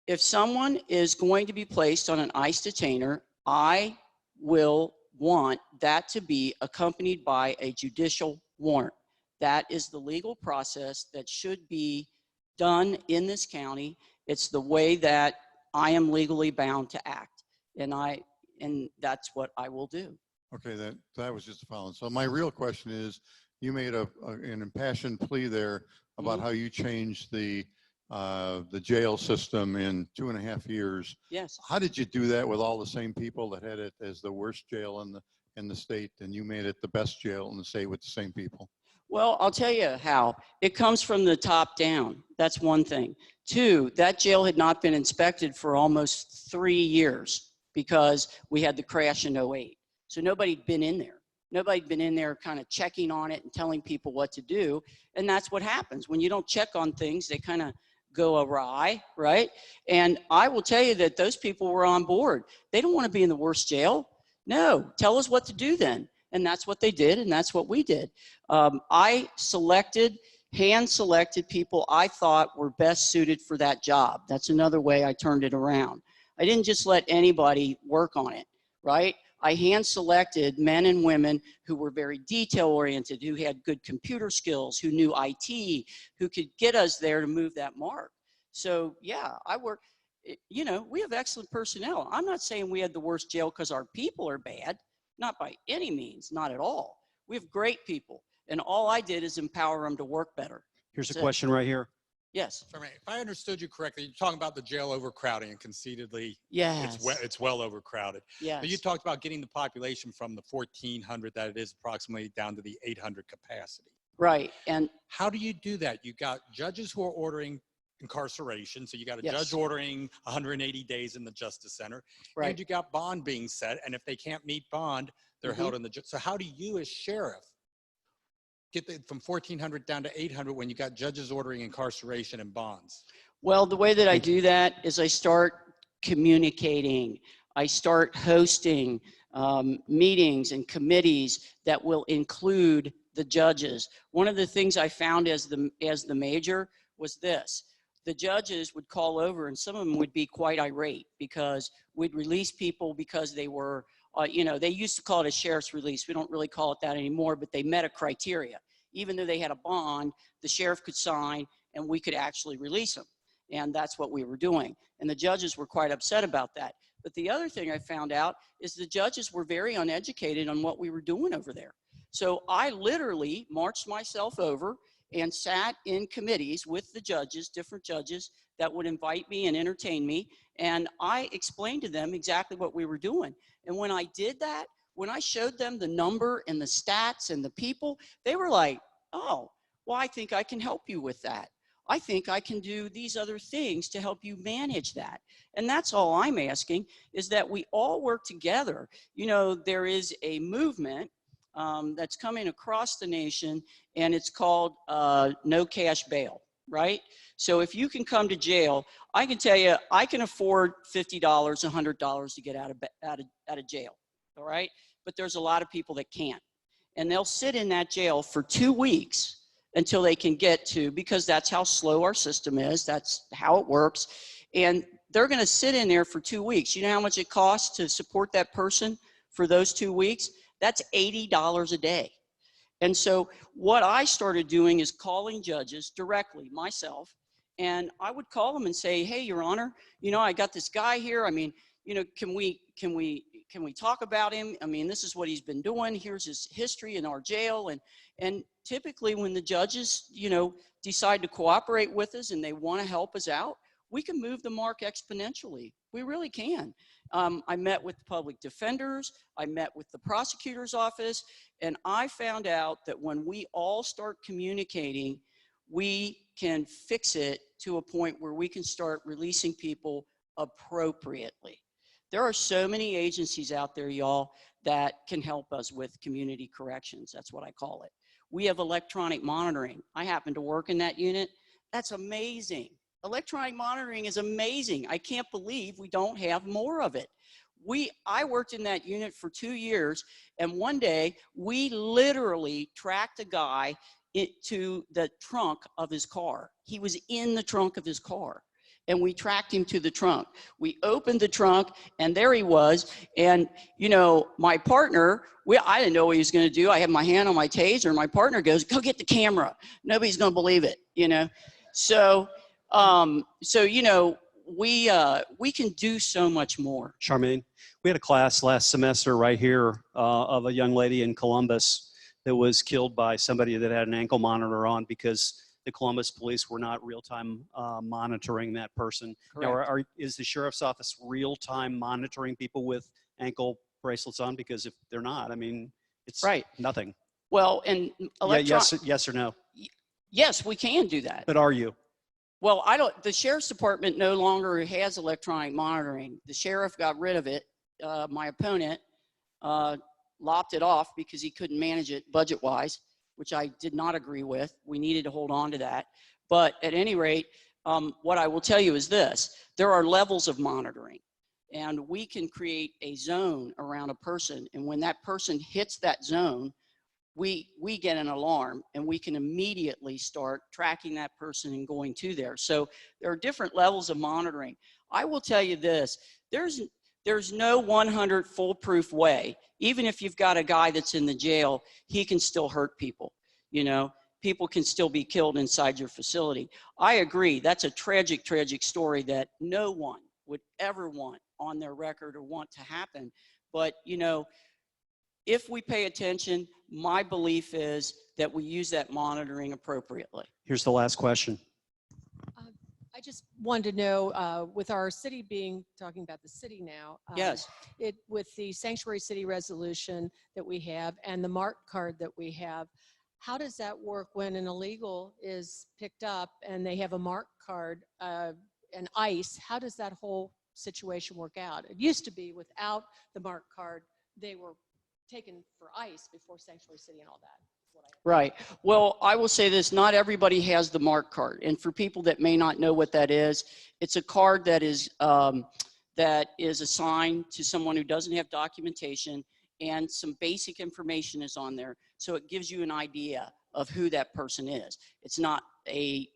If someone is going to be placed on an ICE detainer, I will want that to be accompanied by a judicial warrant. That is the legal process that should be done in this county. It's the way that I am legally bound to act, and that's what I will do. Okay, that was just a follow-on. So my real question is, you made an impassioned plea there about how you changed the jail system in 2.5 years. Yes. How did you do that with all the same people that had it as the worst jail in the state, and you made it the best jail in the state with the same people? Well, I'll tell you how. It comes from the top down. That's one thing. Two, that jail had not been inspected for almost 3 years because we had the crash in 2008. So nobody'd been in there. Nobody'd been in there kind of checking on it and telling people what to do. And that's what happens. When you don't check on things, they kind of go awry, right? And I will tell you that those people were on board. They don't want to be in the worst jail. No, tell us what to do then. And that's what they did, and that's what we did. I hand-selected people I thought were best suited for that job. That's another way I turned it around. I didn't just let anybody work on it, right? I hand-selected men and women who were very detail-oriented, who had good computer skills, who knew IT, who could get us there to move that mark. So yeah, you know, we have excellent personnel. I'm not saying we had the worst jail because our people are bad. Not by any means, not at all. We have great people, and all I did is empower them to work better. Here's a question right here. Yes. If I understood you correctly, you're talking about the jail overcrowding, and conceitedly, yes, it's well overcrowded. Yes. But you talked about getting the population from the 1,400 that it is approximately down to the 800 capacity. Right. And how do you do that? You got judges who are ordering incarceration. So you got a Yes. judge ordering 180 days in the Justice Center. Right. And you got bond being set. And if they can't meet bond, they're held in the, so how do you as sheriff from 1,400 down to 800 when you got judges ordering incarceration and bonds? Well, the way that I do that is I start communicating. I start hosting meetings and committees that will include the judges. One of the things I found as the major was this. The judges would call over, and some of them would be quite irate because we'd release people because they were, you know, they used to call it a sheriff's release. We don't really call it that anymore, but they met a criteria. Even though they had a bond, the sheriff could sign and we could actually release them. And that's what we were doing. And the judges were quite upset about that. But the other thing I found out is the judges were very uneducated on what we were doing over there. So I literally marched myself over and sat in committees with the judges, different judges that would invite me and entertain me. And I explained to them exactly what we were doing. And when I did that, when I showed them the number and the stats and the people, they were like, oh, well, I think I can help you with that. I think I can do these other things to help you manage that. And that's all I'm asking, is that we all work together. You know, there is a movement that's coming across the nation, and it's called no cash bail, right? So if you can come to jail, I can tell you, I can afford $50, $100 to get out of jail, all right? But there's a lot of people that can't. And they'll sit in that jail for 2 weeks until they can get to, because that's how slow our system is, that's how it works. And they're gonna sit in there for 2 weeks. You know how much it costs to support that person for those 2 weeks? That's $80 a day. And so what I started doing is calling judges directly, myself, and I would call them and say, hey, Your Honor, you know, I got this guy here. I mean, you know, can we talk about him? I mean, this is what he's been doing. Here's his history in our jail. And typically when the judges, you know, decide to cooperate with us and they want to help us out, we can move the mark exponentially. We really can. I met with the public defenders. I met with the prosecutor's office, and I found out that when we all start communicating, we can fix it to a point where we can start releasing people appropriately. There are so many agencies out there, y'all, that can help us with community corrections. That's what I call it. We have electronic monitoring. I happen to work in that unit. That's amazing. Electronic monitoring is amazing. I can't believe we don't have more of it. I worked in that unit for 2 years, and one day we literally tracked a guy to the trunk of his car. He was in the trunk of his car, and we tracked him to the trunk. We opened the trunk, and there he was. And, you know, my partner, I didn't know what he was going to do. I had my hand on my taser. My partner goes, go get the camera. Nobody's going to believe it, you know. So you know, we can do so much more. Charmaine, we had a class last semester right here of a young lady in Columbus that was killed by somebody that had an ankle monitor on because the Columbus police were not real-time monitoring that person. Now, is the sheriff's office real-time monitoring people with ankle bracelets on? Because if they're not, I mean, it's nothing. Well, and yes or no? Yes, we can do that. But are you? Well, the sheriff's department no longer has electronic monitoring. The sheriff got rid of it. My opponent lopped it off because he couldn't manage it budget-wise, which I did not agree with. We needed to hold on to that. But at any rate, what I will tell you is this. There are levels of monitoring, and we can create a zone around a person. And when that person hits that zone, we get an alarm, and we can immediately start tracking that person and going to there. So there are different levels of monitoring. I will tell you this, there's no 100 foolproof way. Even if you've got a guy that's in the jail, he can still hurt people, you know. People can still be killed inside your facility. I agree, that's a tragic, tragic story that no one would ever want on their record or want to happen. But, you know, if we pay attention, my belief is that we use that monitoring appropriately. Here's the last question. I just wanted to know, with our city talking about the city now. Yes. With the Sanctuary City resolution that we have and the mark card that we have, how does that work when an illegal is picked up and they have a mark card and ICE? How does that whole situation work out? It used to be without the mark card, they were taken for ICE before Sanctuary City and all that. Right. Well, I will say this, not everybody has the mark card. And for people that may not know what that is, it's a card that is assigned to someone who doesn't have documentation, and some basic information is on there. So it gives you an idea of who that person is. It's not a,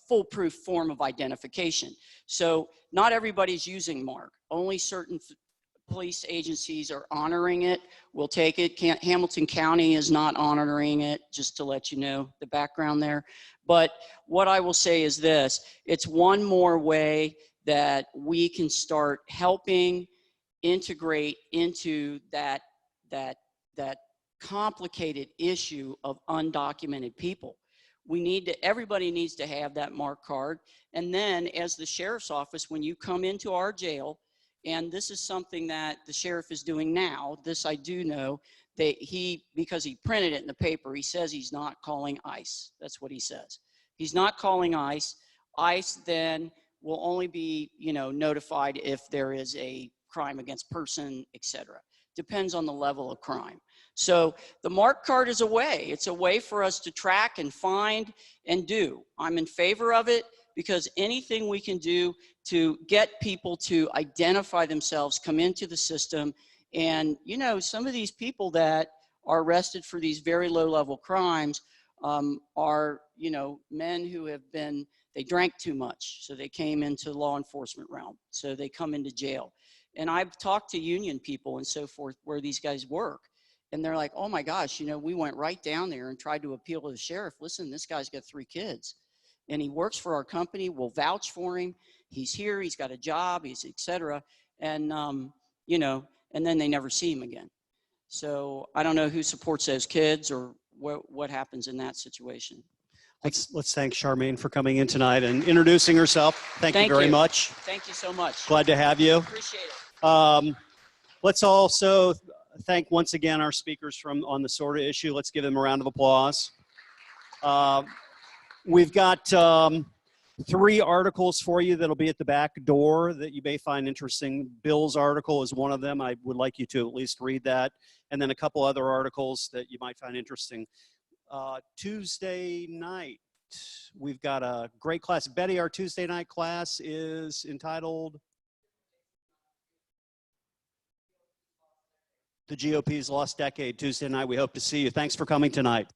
foolproof form of identification. So not everybody's using mark. Only certain police agencies are honoring it. We'll take it. Hamilton County is not honoring it, just to let you know the background there. But what I will say is this, it's one more way that we can start helping integrate into that complicated issue of undocumented people. Everybody needs to have that mark card. And then as the sheriff's office, when you come into our jail, and this is something that the sheriff is doing now, this I do know, that because he printed it in the paper, he says he's not calling ICE. That's what he says. He's not calling ICE. ICE then will only be, notified if there is a crime against person, etc. Depends on the level of crime. So the mark card is a way. It's a way for us to track and find and do. I'm in favor of it because anything we can do to get people to identify themselves, come into the system, and some of these people that are arrested for these very low-level crimes are men who they drank too much, so they came into law enforcement realm, so they come into jail. And I've talked to union people and so forth where these guys work, and they're like, oh my gosh, we went right down there and tried to appeal to the sheriff. Listen, this guy's got 3 kids and he works for our company. We'll vouch for him. He's here, he's got a job, he's etc. And, and then they never see him again. So I don't know who supports those kids or what happens in that situation. Let's thank Charmaine for coming in tonight and introducing herself. Thank you very much. Thank you so much. Glad to have you. Appreciate it. Let's also thank once again our speakers on the Sorta Issue. Let's give them a round of applause. We've got 3 articles for you that'll be at the back door that you may find interesting. Bill's article is one of them. I would like you to at least read that. And then a couple other articles that you might find interesting. Tuesday night, we've got a great class. Betty, our Tuesday night class is entitled The GOP's Lost Decade. Tuesday night, we hope to see you. Thanks for coming tonight.